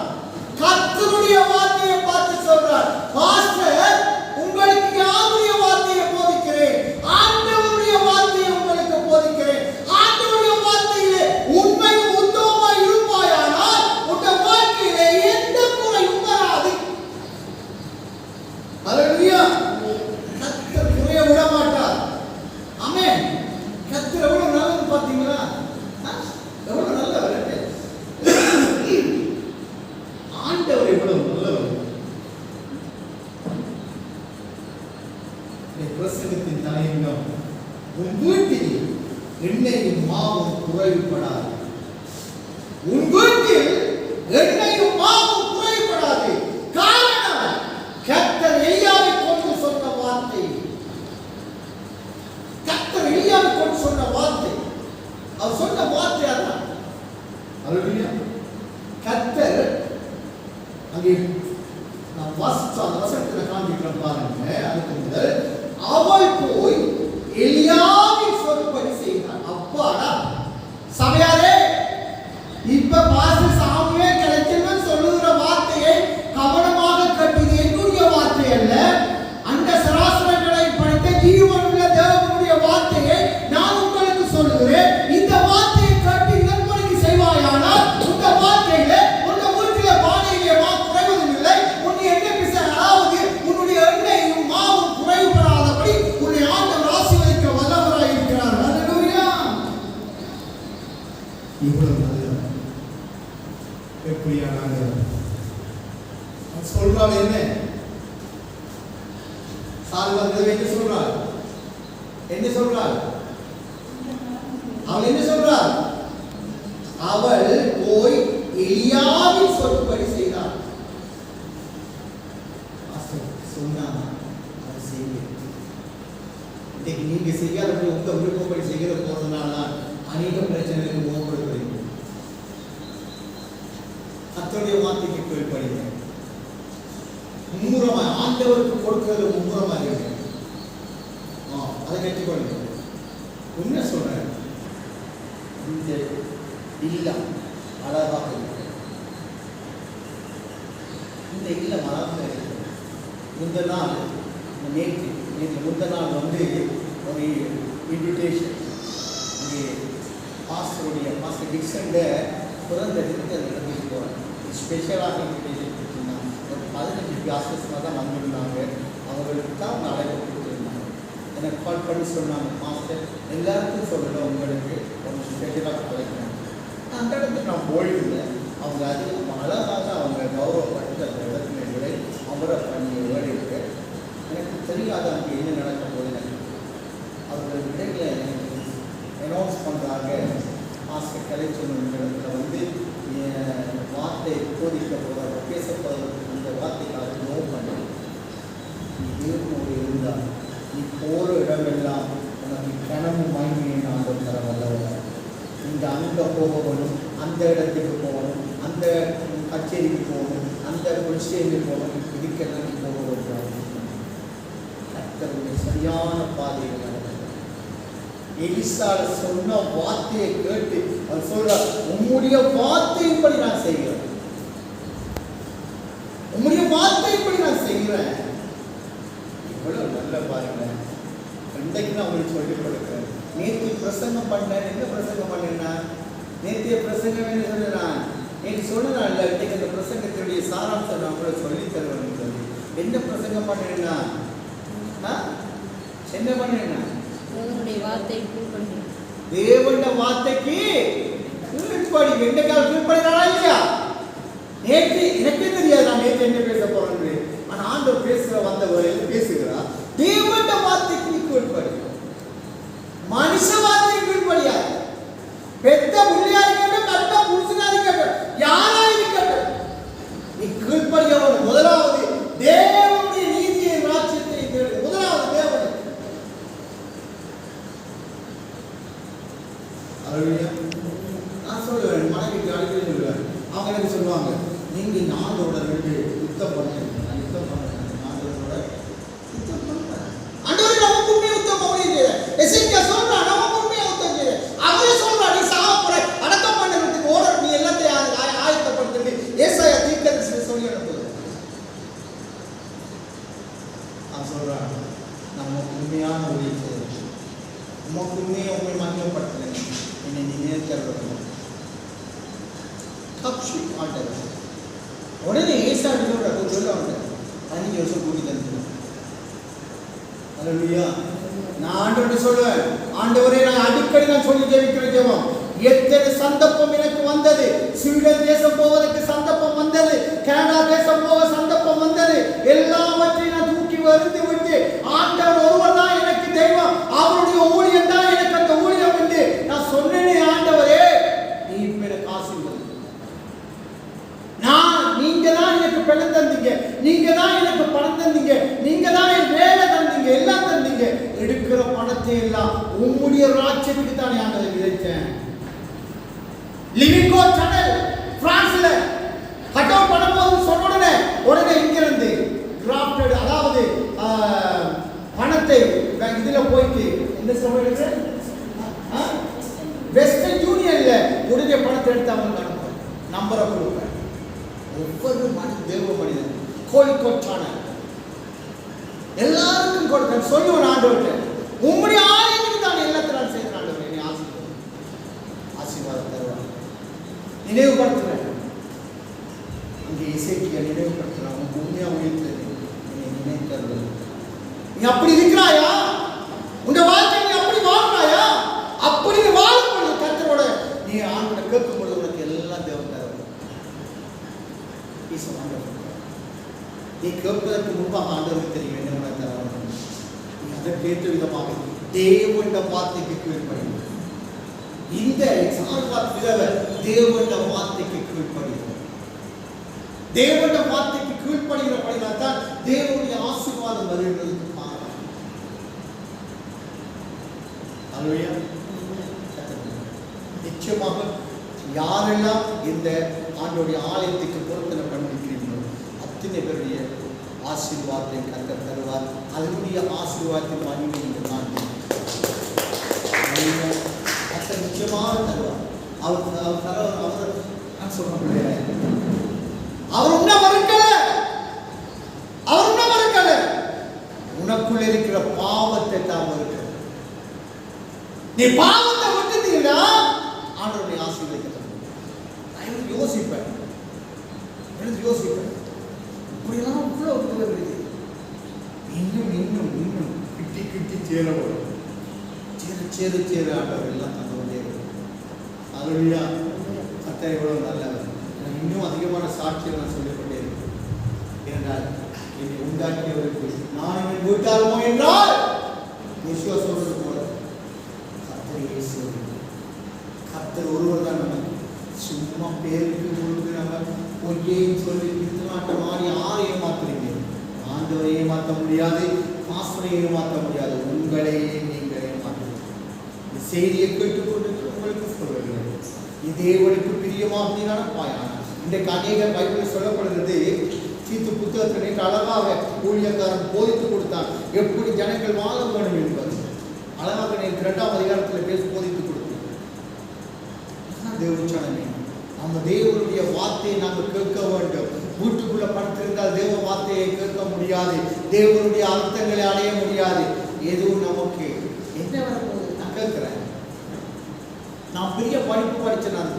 கர்த்தருடைய வார்த்தையை பார்த்து சொல்றான். பாஸ்டர், உங்களுக்கு யாருடைய வார்த்தையை போதிக்கிறேன்? ஆண்டவருடைய வார்த்தையை உங்களுக்கு போதிக்கிறேன். ஆண்டவருடைய வார்த்தையிலே உண்மையும் உத்தமமாய் இருப்பாயானால் உங்கள் வாழ்க்கையிலே எந்த குறையும் வராது. அல்லேலூயா. கர்த்தர் குறைய விட மாட்டார். ஆமென். கர்த்தர் எவ்வளவு நல்லது பாத்தீங்களா? எவ்வளவு நல்லவர். ஆண்டவர் எவ்வளவு நல்லவர். பிரசங்கத்தின் தலையங்கம், உன் வீட்டில் எண்ணெயும் மாவும் குறைவுபடாது. உன் வீட்டில் எண்ணெயும் மாவும் குறைவுபடாது. காரணம், கர்த்தர் எலியாவை கொண்டு சொன்ன வார்த்தை. கர்த்தர் எலியாவை கொண்டு சொன்ன வார்த்தை. அவர் சொன்ன வார்த்தை அதான். அல்லேலூயா. கர்த்தர் அங்கே நான் வாசிச்ச அந்த வசனத்தில் காண்பிக்கிறேன் பாருங்க. அதுக்கு முதல் அவள் போய் எலியாவின் சொற்படி செய்தார். அப்பாடா சபையாரே, இப்ப பாஸ்டர் சாமுவே கிடைச்சவன் சொல்லுகிற வார்த்தையை கவனமாக கட்டுது. என்னுடைய வார்த்தை அல்ல, அந்த சராசரங்களை படைத்த ஜீவனுள்ள தேவனுடைய வார்த்தையை நான் உங்களுக்கு சொல்லுகிறேன். இந்த வார்த்தையை கட்டி நன்மைக்கு செய்வாயானால் இந்த வார்த்தையில உங்க வீட்டில பானையிலே மா குறைவதும் இல்லை. உன்னை என்ன பிச, அதாவது உன்னுடைய எண்ணெயும் மாவும் குறைவுபடாதபடி உன்னை ஆண்டவர் ஆசீர்வதிக்க வல்லவராய் இருக்கிறார். அல்லேலூயா. இவ்வளவு நல்லவர். எப்படியா நாங்கள் சொல்றாள் என்ன? சால்வந்தவை என்ன சொல்றாள்? என்ன சொல்றாள்? அவள் என்ன சொல்றாள்? அவள் போய் எலியாவின் சொற்படி செய்தாள். சொன்னாங்க அதை செய்ய. இன்னைக்கு நீங்க செய்யாத உங்க விருப்பப்படி செய்கிற போறதுனால அநேக பிரச்சனைகளுக்கு முகப்படுத்துறீங்க. கர்த்தருடைய வார்த்தைக்கு கீழ்ப்படிங்க. மும்முரமா ஆண்டவருக்கு கொடுக்கிறது மும்முரமா இருக்கு. அதை கட்டிக்கொள்ளுங்க. உண்மை சொல்றேன், இந்த இல்லம் அழகாக இருக்கு. இந்த இல்லம் அழகாக இருக்கு. முந்த நாள் நேற்று முந்த நாள் வந்து ஒரு இன்விடேஷன் இங்கே பாஸ்டர் டிக்சன் பிறந்த தினத்தை நடத்திட்டு போகிறேன். ஸ்பெஷலாக இன்விடேஷன் கொடுத்துருந்தாங்க. ஒரு 15 கிளாஸஸ்மாக தான் வந்திருந்தாங்க. அவங்களுக்கு தான் அழைப்பு கொடுத்துருந்தாங்க. எனக்கு கால் பண்ணி சொன்னாங்க, மாஸ்டர் எல்லாருக்கும் சொல்லலை, உங்களுக்கு ஒரு ஸ்பெஷலாக அழைக்கிறாங்க. அந்த இடத்துக்கு நான் போயிருந்தேன். அவங்க அதிகம் அழகாக அவங்க கௌரவப்பட்டு அந்த இடத்துல விலை அமர பண்ணிய வேலை இருக்கு. எனக்கு தெரியாத அங்கே என்ன நடக்க போது எனக்கு அவர்கள் விடைகளை அனௌன்ஸ் பண்ணுறாங்க. மாஸ்டர் கலைச்சொல்லும் இடத்துல வந்து வார்த்தை போதிக்க போகிற பேசப்படுவதற்கு இந்த வார்த்தைக்காக நோ பண்ணி நீ தேவனோடு இருந்தால் நீ போகிற இடமெல்லாம் உனக்கு கனமும் மகிமையை நான் தர வல்லவர். இந்த அங்கே போகணும், அந்த இடத்துக்கு போகணும், அந்த கச்சேரிக்கு போகணும், அந்த விஷயங்கள் போகணும், இதுக்கெல்லாம் போக கர்த்தருடைய சரியான பாதையில் நடக்கிறது. எலிசால சொன்ன வார்த்தையை கேட்டு அவர் சொல்றார், உம்முடைய வார்த்தையின்படி நான் செய்கிறேன், உம்முடைய வார்த்தையின்படி நான் செய்கிறேன். இவ்வளவு நல்ல பாருங்க. இன்றைக்கு நான் உங்களுக்கு சொல்லிக் கொடுக்கிறேன். நேற்று பிரசங்கம் பண்ணேன். என்ன பிரசங்கம் பண்ணேன்னா, நேற்றைய பிரசங்கம் என்ன சொன்னேன், நேற்று சொன்னேன். இன்றைக்கு அந்த பிரசங்கத்தினுடைய சாராம்சம் நான் கூட சொல்லி தருவேன் சொல்லி என்ன பிரசங்கம் பண்ணேன்னா, என்ன பண்ணேன்னா, தேவனுடைய வார்த்தைக்கு கீழ்ப்படி. வெண்டைக்கால் கீழ்ப்படினா இல்லையா? நேற்று எனக்கே தெரியாது நான் நேற்று என்ன பேச போறேன். ஆனா ஆண்டவர் பேசுற வந்த வரையில் பேசுகிறா. தேவனுடைய வார்த்தைக்கு நீ கீழ்ப்படி, மனுஷ வார்த்தைக்கு கீழ்ப்படியா. பெத்த புள்ளியா இருக்கட்டும், கட்ட புருஷனா இருக்கட்டும், யாரா இருக்கட்டும், நீ கீழ்ப்படியவன். முதலாவது தேவனுடைய நீதியை ராஜ்யத்தை தேடு. முதலாவது தேவன். நான் சொல்லுவேன், மனைவிக்கு அடிக்கடி சொல்லுவேன். அவங்க எனக்கு சொல்லுவாங்க, நீங்க நாளோட ரெண்டு யுத்தம் பண்ணுங்க. யுத்தம் பண்ணுங்க, நாளோட யுத்தம் பண்ணுங்க. ஆண்டவரே நமக்கு உண்மையை யுத்தம் பண்ண முடியல. எசேக்கியா சொல்றா, நமக்கு உண்மையை யுத்தம் செய்ய. அவரே சொல்றா, நீ சாவப்போற, அடக்கம் பண்ணுறதுக்கு ஓட நீ எல்லாத்தையும் ஆயத்தப்படுத்துறது. ஏசாயா தீர்க்கதரிசி சொல்லி அனுப்புது. நான் சொல்றேன், நம்ம உண்மையான ஊழியத்தை, நமக்கு உண்மையை உண்மை மகிமைப்படுத்தலை. என்னை நீ நேர்த்தரணும். உடனே ஏசாடு சொல்ல 5 வருஷம் கூட்டி தந்துடும். அல்லேலூயா. நான் ஆண்டவர்கிட்ட சொல்லுவேன், ஆண்டவரே நான் அடிக்கடி நான் சொல்லி ஜெபிக்கிற ஜெபம். எத்தனை சந்தர்ப்பம் எனக்கு வந்தது. ஸ்வீடன் தேசம் போவதற்கு சந்தர்ப்பம் வந்தது, கனடா தேசம் போக சந்தர்ப்பம் வந்தது. எல்லாவற்றையும் நான் தூக்கி வருந்து விட்டு ஆண்டவர் ஒருவர் தான் எனக்கு தெய்வம், அவருடைய ஊழியம் தான் எனக்கு அந்த ஊழியம் என்று நான் சொன்னேனே. ஆண்டவரே நீ இப்ப எனக்கு ஆசீர்வதி. நீங்க தான் எனக்கு பணம் தந்தீங்க, நீங்க தான் எனக்கு பணம் தந்தீங்க, நீங்க தான் என் வேலை தந்தீங்க, எல்லாம் தந்தீங்க. எடுக்கிற பணத்தை எல்லாம் உம்முடைய ராஜ்யத்துக்கு தான் நான் விதைச்சேன். லிவிங்கோ சேனல் பிரான்ஸ்ல கட் அவுட் பண்ணும்போது சொன்ன உடனே இங்கிருந்து கிராஃப்டட், அதாவது பணத்தை இதுல போயிட்டு என்ன சொல்றது, வெஸ்டர்ன் யூனியன்ல உடனே பணத்தை எடுத்து அவங்க அனுப்புறேன், நம்பரை கொடுப்பேன். ஒவ்வொரு தேவ மனிதன் கோழிக்கோட்டான எல்லாருக்கும் கொடுக்க சொல்லுவேன். ஆண்டவர்கிட்ட உம்முடைய ஆலயத்துக்கு தான் எல்லாத்தையும் செய்கிறேன். ஆண்டவர் என்னை ஆசீர்வாதம் தருவார். நினைவுபடுத்துறேன். இங்கே இசைக்கிய நினைவுபடுத்துறேன். உண்மையா உயிர்த்தது என்னை நினைத்தருள். நீ அப்படி இருக்கிறாயா? உங்க வாழ்க்கை நீ அப்படி வாழ்றாயா? அப்படி வாழும்பொழுது கர்த்தரோட நீ ஆண்டவரை கேட்கும் பொழுது உனக்கு எல்லாம் தேவன் தருவார். நீ கேட்பதற்கு முன்பாக ஆண்டவருக்கு தெரியும் என்ன உனக்கு தருவார். நீ அதற்கேற்ற விதமாக தேவனுடைய வார்த்தைக்கு கீழ்ப்படி. இந்த சார்பாத் விதவை தேவனுடைய வார்த்தைக்கு கீழ்ப்படுகிறது. தேவனுடைய வார்த்தைக்கு கீழ்ப்படுகிறபடினால் தான் தேவனுடைய ஆசீர்வாதம் வருகிறது. அல்லேலூயா. நிச்சயமாக யாரெல்லாம் இந்த ஆண்டவருடைய ஆலயத்துக்கு பொருத்தனை பண்ணிருக்கிறீங்களோ அத்தனை பேருடைய ஆசீர்வாதத்தை கர்த்தர் தருவார். அதனுடைய ஆசீர்வாதத்தை மகிமை நீங்கள் காண்பீர்கள். கர்த்தர் நிச்சயமாக தருவார். அவர் நான் சொல்றேன், அவர் உன்ன மறுக்கல, அவர் உன்ன மறுக்கல. உனக்குள்ள இருக்கிற பாவத்தை தான் மறுக்கல. நீ பாவத்தை விட்டுட்டீங்கன்னா ஆண்டவருடைய ஆசீர்வாதத்தை யோசிப்பேன், யோசிப்பேன். இப்படியெல்லாம் இவ்வளவு இன்னும் இன்னும் இன்னும் கிட்டி கிட்டி சேர வரும். சேர சேர ஆண்டவர் எல்லாம் தந்தவர்களே. அல்லேலூயா. கர்த்தர் எவ்வளவு நல்லவர். இன்னும் அதிகமான சாட்சியை நான் சொல்லிக்கொண்டே இருக்கேன். ஏனென்றால் என்னை உண்டாக்கியவருக்கு நான் என்னை வீட்டாருமோ என்றால் யெஷுவா சொல்றது போல கர்த்தர் இயேசு, கர்த்தர் ஒருவர் தான். நமக்கு சும்மா பேருக்கு கொடுத்து நம்ம பொய்யையும் சொல்லி பித்தனாட்டம் மாறி யாரையும் ஏமாத்துறீங்க. ஆண்டவரை ஏமாற்ற முடியாது, பாஸ்டரை ஏமாற்ற முடியாது, உங்களையே நீங்கள் ஏமாற்றுவீங்க. இந்த செய்தியை கேட்டுக்கொண்டு உங்களுக்கு சொல்லுகிறேன், நீ தேவனுக்கு பிரியமாக நீ நடப்பாயா, இன்றைக்கு அநேக பைபிள் சொல்லப்படுகிறது. தீத்து புத்தகத்தை நேற்று அழகாக ஊழியக்காரன் போதித்து கொடுத்தான், எப்படி ஜனங்கள் வாழ வேண்டும் என்பது அழகாக நேற்று 2ஆம் அதிகாரத்தில் பேசி போதித்து கொடுத்தார். தேவச்சனமே, நம்ம தேவனுடைய வார்த்தையை நாங்கள் கேட்க வேண்டும். வீட்டுக்குள்ள படுத்திருந்தால் தேவ வார்த்தையை கேட்க முடியாது, தேவனுடைய அர்த்தங்களை அடைய முடியாது. எதுவும் நமக்கு என்ன வரப்போகுது? நான் கேட்கிறேன். நான் பெரிய படிப்பு படித்தேன். நான்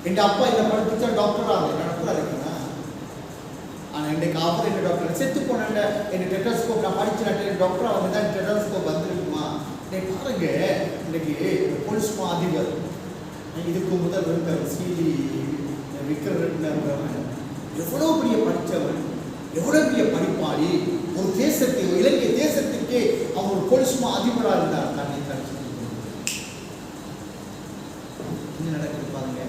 என் அப்பா என்ன படிப்பிச்சா டாக்டர் ஆகுது, டாக்டராக இருக்கேன். ஆனால் இன்றைக்கு அவர் என்ன டாக்டர் செத்து போன என் டெட்டாஸ்கோப் நான் படிச்சு டாக்டர் அவங்க தான் டெட்டாஸ்கோப் வந்துருக்குமா? இன்னைக்கு பாருங்க, இன்னைக்கு போலீஸ் அதிபர் இதுக்கு முதல் இருந்தவர் சிடி விக்ரமன் எவ்வளோ பெரிய படித்தவன், எவ்வளோ பெரிய படிப்பாளி. ஒரு தேசத்துக்கு, இலங்கை தேசத்துக்கே அவர் ஒரு போலீஸ் அதிபராக இருந்தார். தன்னை என்ன நடக்குது பாருங்க.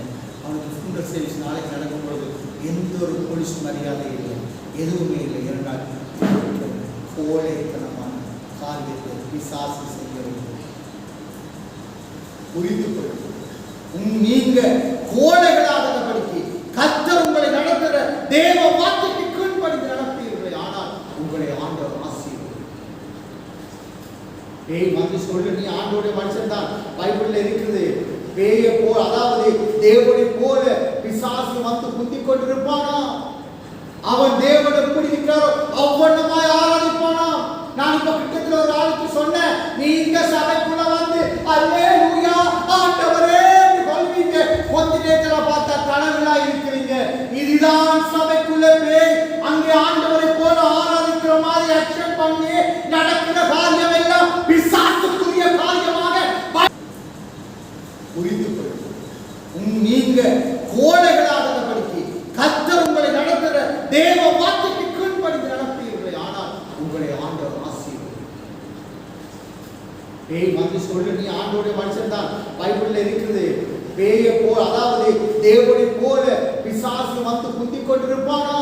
அவனுக்கு ஃபுண்டர் சர்வீஸ் நாளைக்கு நடக்கும்போது எந்த ஒரு போலீஸ் மரியாதை இல்லை, எதுவுமே இல்லை. இரண்டால் கோழைத்தனமான காரியத்தை பிசாசு செய்ய வேண்டும். புரிந்து கொள்ளும். நீங்க கோழைகளாக படிக்க கர்த்தர் உங்களை நடத்துகிற தேவ வார்த்தைக்கு கீழ்ப்படிந்து நடப்பீர்கள். ஆனால் உங்களை ஆண்டவர் ஆசீர்வதிப்பார். பேய் வந்து சொல்லு, நீ ஆண்டவருடைய மனுஷன் தான், பைபிள்ல இருக்குது. பேயை போல, அதாவது தேவனை போல பிசாசு வந்து குந்திக் கொண்டிருப்பானா? அவன் தேவன் எப்படி இருக்கிறாரோ அவ்வண்ணமாய் ஆராதிப்பானா? நான் இப்ப கிட்டத்தில் ஒரு ஆளுக்கு சொன்னேன், நீங்க சபைக்குள்ள வந்து அல்லேலூயா ஆண்டவரே சொல்வீங்க, கொஞ்ச நேரத்துல பார்த்தா கனவுலா இருக்கிறீங்க. இதுதான் சபைக்குள்ள பேய். அங்கே ஆண்டவரை போல ஆராதிக்கிற மாதிரி ஆக்ஷன் பண்ணி நடக்கிற காரியம் எல்லாம் பிசாசுக்குரிய காரியமாக புரிந்து கொள்ளும். நீங்க கோழைகளாக படிக்க கர்த்தர் உங்களை நடத்துகிற தேவ வார்த்தைக்கு கீழ்ப்படிந்து நடப்பீர்கள். ஆனால் உங்களை ஆண்டவர் ஆசீர்வதிப்பார். பேய் வந்து சொல்லு, நீ ஆண்டவருடைய மனுஷன் தான், பைபிள்ல இருக்குது. பேயை போல, அதாவது தேவனை போல பிசாசு வந்து குந்திக் கொண்டிருப்பானா?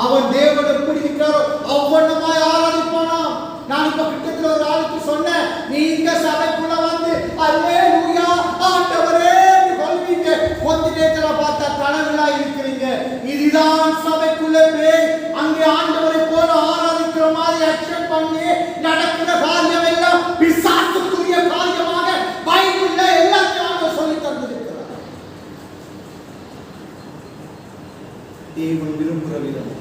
அவன் தேவன் எப்படி இருக்கிறாரோ அவ்வண்ணமாய் ஆராதிப்பானா? நான் இப்ப கிட்டத்தில் ஒரு ஆளுக்கு சொன்னேன், நீங்க சபைக்குள்ள வந்து அல்லேலூயா ஆண்டவரே சொல்வீங்க, கொஞ்ச நேரத்துல பார்த்தா கனவுலா இருக்கிறீங்க. இதுதான் சபைக்குள்ள பேய். அங்கே ஆண்டவரை போல ஆராதிக்கிற மாதிரி ஆக்ஷன் பண்ணி நடக்கிற காரியம் எல்லாம் பிசாசுக்குரிய காரியமாக பைபிள்ல எல்லாத்தையும் ஆண்டவர் சொல்லி தந்திருக்கிறார். தேவன் விரும்புகிற விதம்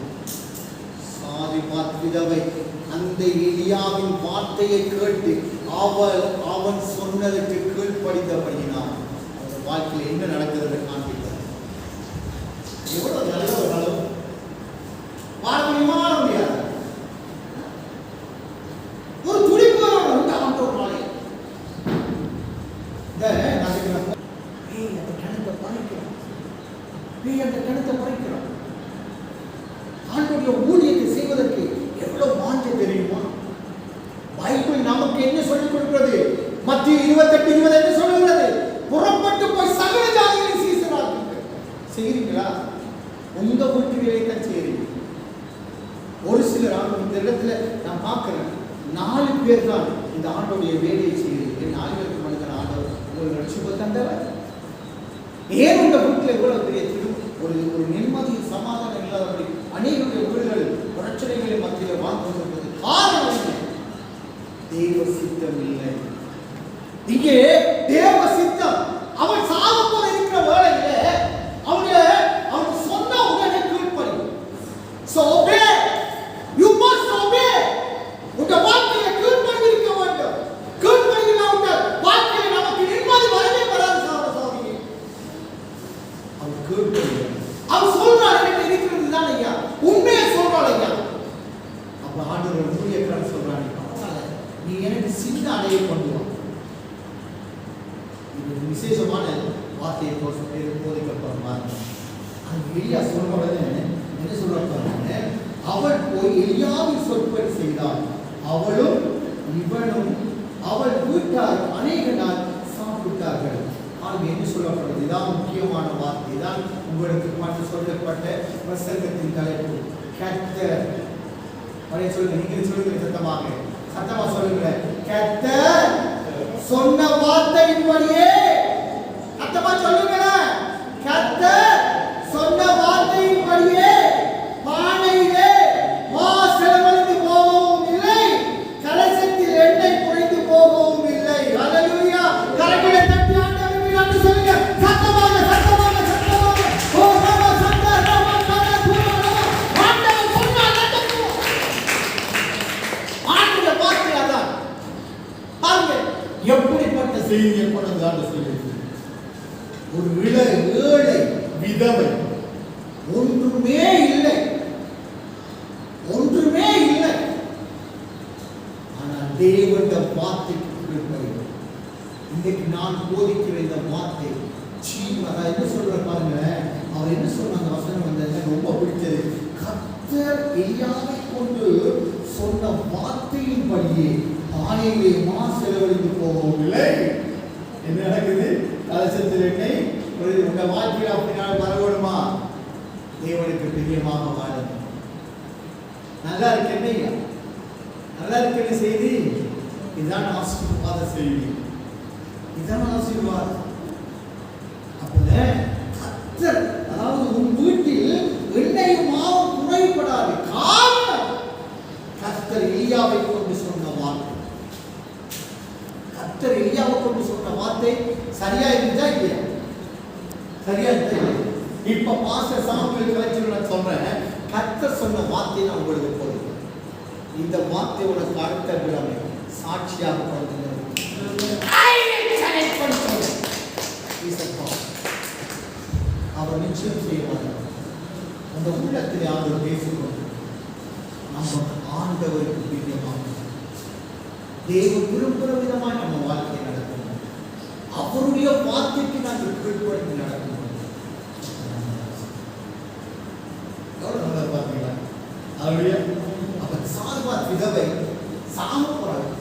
சாதி விதவை அந்த எலியாவின் வார்த்தையை கேட்டு அவன் சொன்னதற்கு கீழ்ப்படிந்தபடியினால் அந்த வாழ்க்கையில் என்ன நடக்கிறது காண்பித்தார். எவ்வளவு நல்ல ஒரு அளவு வாழ முடியாது. ஒரு துடிப்பு அந்த ஒரு நாளை அந்த கிணத்தை பறிக்கிறோம், அந்த கிணத்தை பறிக்கிறோம். ஆண்டவருடைய ஊழியத்தை செய்வதற்கு எவ்வளவு வாஞ்சை தெரியுமா? பைபிள் நமக்கு என்ன சொல்லிக் கொடுக்கிறது? மத்திய 28:20 என்ன சொல்லுகிறது? புறப்பட்டு போய் சகல ஜாதிகளை சீசராக்குங்கள். செய்கிறீங்களா? உங்க வீட்டுகளை தான் செய்கிறீங்க. ஒரு சிலர் இந்த இடத்துல நான் பார்க்கிறேன், 4 பேர் தான் இந்த ஆண்டோடைய வேலையை செய்கிறீங்க. 4 பேருக்கு மனிதன் ஆண்டவர் உங்களுக்கு ரட்சிப்பு தந்தவர். ஏன் உங்க வீட்டில் இவ்வளவு பெரிய ஒரு நிம்மதி சமாதானம் இல்லாதபடி அநேகருடைய வீடுகள் பிரச்சனைகளின் மத்தியில் வாழ்ந்து கொண்டிருப்பது காரணம் என்ன? தேவ சித்தம் இல்லை. இங்கே தேவ சித்தம். அவன் சாக போல இருக்கிற வேளையில அவன் சொன்ன உடனே கீழ்ப்படி. So obey. You must obey. உங்க வாழ்க்கையில கீழ்ப்படி இருக்க வேண்டும். கீழ்ப்படி இல்லாம வாழ்க்கையில நமக்கு நிம்மதி வரவே வராது. சாமி அவன் கீழ்ப்படி. அவன் சொல்றான், எனக்கு இருக்கிறது தான் ஐயா, உண்மையை சொல்றான் ஐயா. அப்ப ஆண்டவர் ஊழியக்காரன் சொல்றான், நீ எனக்கு சின்ன அடையை கொண்டு வா. இது விசேஷமான வார்த்தையை போதிக்கப்படுவாங்க. அந்த எலியா சொல்றவங்க என்ன சொல்றாங்க? அவள் போய் எலியாவின் சொற்படி செய்தாள். அவளும் இவனும் அவள் வீட்டார் அநேக நாள் சாப்பிட்டார்கள். என்ன சொல்லப்படுது? இதான் முக்கியமான வார்த்தை. தான் உங்களுக்கு மட்டும் சொல்லப்பட்ட பிரசங்கத்தின் தலைப்பு. கர்த்தர் சொல்லுங்க, நீங்க சொல்லுங்க, சத்தமா சொல்லுங்க. கர்த்தர் சொன்ன வார்த்தையின்படியே, சத்தமா சொல்லுங்க. கர்த்தர் சொன்ன செய்தியை கொண்டு சொல்லி ஒரு ஏழை விதவை ஒன்றுமே இல்லை, ஒன்றுமே இல்லை. ஆனால் தேவன் வார்த்தைக்கு இன்னைக்கு நான் போதிக்கிற இந்த வார்த்தை அதான் என்ன சொல்ற பாருங்க. அவர் என்ன சொல்ற அந்த வசனம் வந்து ரொம்ப பிடிச்சது. கர்த்தர் எலியாவை கொண்டு சொன்ன வார்த்தையின்படியே பானையிலே மா செலவழித்து போகவில்லை. என்ன நடக்குது? கலசத்தில் எண்ணெய் உங்க வாழ்க்கையில் அப்படினால் வரவேணுமா? தேவனுக்கு பிரியமாக வாழும். நல்லா இருக்கு என்னையா, நல்லா இருக்கு செய்தி. இதுதான் ஆசீர்வாத செய்தி, இதுதான் ஆசீர்வாதம். அப்ப கர்த்தர், அதாவது உன் வீட்டில் எண்ணெயும் மாவும் குறைபடாது. காரணம் கர்த்தர் எலியாவை கொண்டு சொன்ன வார்த்தை. கர்த்தர் எலியாவை கொண்டு சொன்ன வார்த்தை சரியா இருந்தா இல்லையா? சரியா இருந்தா இல்லையா? இப்ப பாஸ்டர் சாமுவேல் கலெக்டர் நான் சொல்றேன், கர்த்தர் சொன்ன வார்த்தை நான் உங்களுக்கு போடுறேன். இந்த வார்த்தை உனக்கு அடுத்த விழாவை சாட்சியாக படுத்துங்க. அவர் நிச்சயம் செய்வார். அந்த உள்ளத்தில் அவர் பேசுவோம். நம்ம ஆண்டவருக்கு பிரியமாக தேவன் விரும்புகிற விதமாய் நம்ம வாழ்க்கை நடக்கணும். அவருடைய வார்த்தைக்கு நாங்கள் கீழ்ப்படிந்து நடக்கணும். எவ்வளவு நல்லா பார்த்தீங்களா? அவருடைய அவர் சார்பார் விதவை சாம போறாங்க.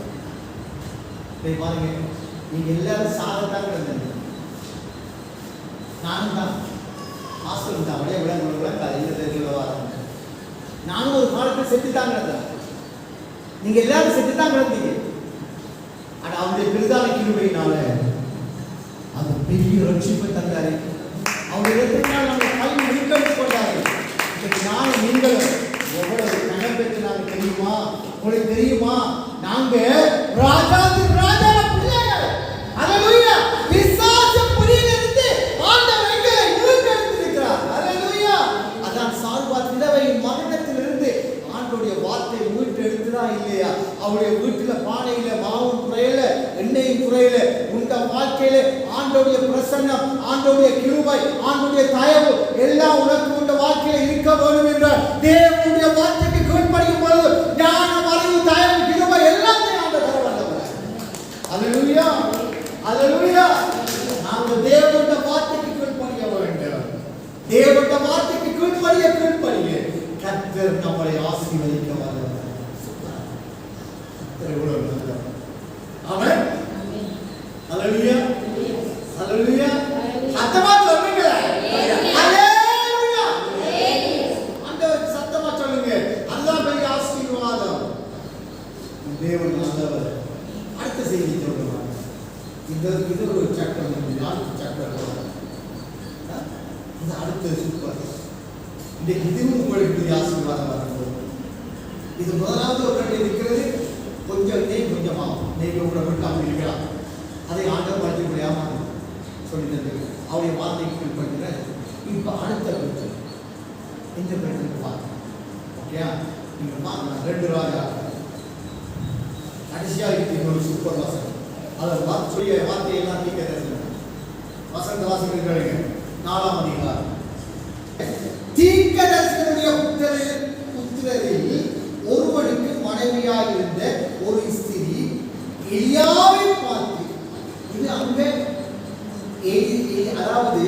பாருங்க, நீங்க எல்லாரும் சாகத்தான் இருந்தீங்க. நானும் தான் ஹாஸ்டல் தான் அப்படியே விட கதையில் வராங்க. நானும் ஒரு காலத்தில் செத்துதான் கிடந்தேன். நீங்க எல்லாரும் செத்துதான் கிடந்தீங்க. ஆனா அவருடைய பெரிதான கிருபையினால அந்த பெரிய ரட்சிப்பை தந்தாரு. அவருடைய இடத்தினால் நாங்கள் கை முடிக்கட்டு கொண்டாரு. நானும் நீங்களும் எவ்வளவு கணம் பெற்று நாங்கள் தெரியுமா? உங்களுக்கு தெரியுமா? நாங்க ராஜாதி ராஜா பிள்ளைகள். அல்லேலூயா. விசுவாச புரியிலிருந்து ஆண்டவர் எங்களை மீட்டெடுத்திருக்கிறார். அல்லேலூயா. அதான் சார்பாத் விதவையின் மரணத்திலிருந்து ஆண்டவருடைய வார்த்தை மீட்டெடுத்ததா இல்லையா? அவருடைய வீட்டுல பானையில மாவும் குறையல, எண்ணெயும் குறையல. உங்க வாழ்க்கையில ஆண்டவருடைய பிரசன்னம், ஆண்டவருடைய கிருபை, ஆண்டவருடைய தயவு எல்லாம் உனக்கு உங்க வாழ்க்கையில இருக்க வேண்டும் என்ற தேவனுடைய வார்த்தைக்கு கீழ்ப்படியும் பொழுது ஞானம், அறிவு, தயவு, கிருபை எல்லாத்தையும் ஆண்டவர் தர வல்லவர். அல்லேலூயா. அல்லேலூயா. நாங்கள் தேவனுடைய வார்த்தைக்கு கீழ்ப்படிய வேண்டும். தேவனுடைய வார்த்தைக்கு கீழ்ப்படிய கர்த்தர் நம்மளை ஆசீர்வதிக்க வல்லவர். ஆமென். அல்லேலூயா. அல்லேலூயா. சத்தமா சொல்லுங்க. அல்லேலூயா. ஆண்டவர் சத்தமா சொல்லுங்க. அல்லாஹ் பெரிய ஆசீர்வாதம். தேவன் நல்லவர். அடுத்த செய்தி சொல்லுங்க. இது ஒரு சக்கரம், நான்கு சக்கரம். இந்த அடுத்த சூப்பர். இன்றைக்கு இதுவும் உங்களுக்கு ஆசீர்வாதம் வரப்போகுது. இது முதலாவது ஒரு கட்டி இருக்கிறது. கொஞ்சம் நெய் கொஞ்சமாகும். நெய் உங்களை விட்டு அவங்க இருக்கலாம். அதை ஆண்டவர் படிக்கப்படியாம சொல்லி தந்தது. அவருடைய வார்த்தைக்கு கீழ்படுகிற இப்போ அடுத்த பிரச்சனை இந்த பிரச்சனைக்கு பார்க்கலாம். ஓகே, நீங்கள் பார்க்கலாம். 2 ராஜா கடைசியாக இன்னொரு சூப்பர் வாசகம். அதை சொல்லிய வார்த்தையெல்லாம் தீர்க்க வசந்த வாசகர்களுக்கு 4ஆம் அதிகாரம். தீர்க்கதரிசிகளுடைய புத்திரரில் ஒருவனுக்கு மனைவியாயிருந்த ஒரு ஸ்திரீ எலியாவை பார்த்து, இது அங்க அதாவது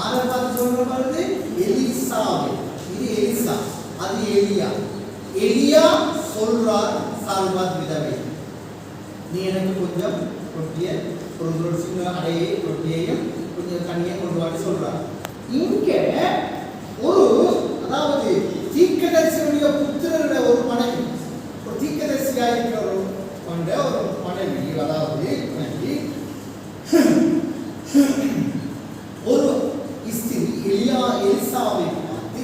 ஆரை பார்த்து சொல்ற மாதிரி எலிசாவை, இது எலிசா, அது எலியா. எலியா சொல்றார் சார்பாத் விதவை, நீ எனக்கு கொஞ்சம் ரொட்டியை, ஒரு சின்ன அடையை ரொட்டியையும் கொஞ்சம் தண்ணியை கொண்டு வாட்டி சொல்றார். இங்க ஒரு அதாவது தீர்க்கதரிசியுடைய புத்திரருடைய ஒரு மனைவி, ஒரு தீர்க்கதரிசியாக இருக்கிற ஒரு மனைவி, அதாவது ஒரு ஸ்திரீ எலிசாவை பார்த்து,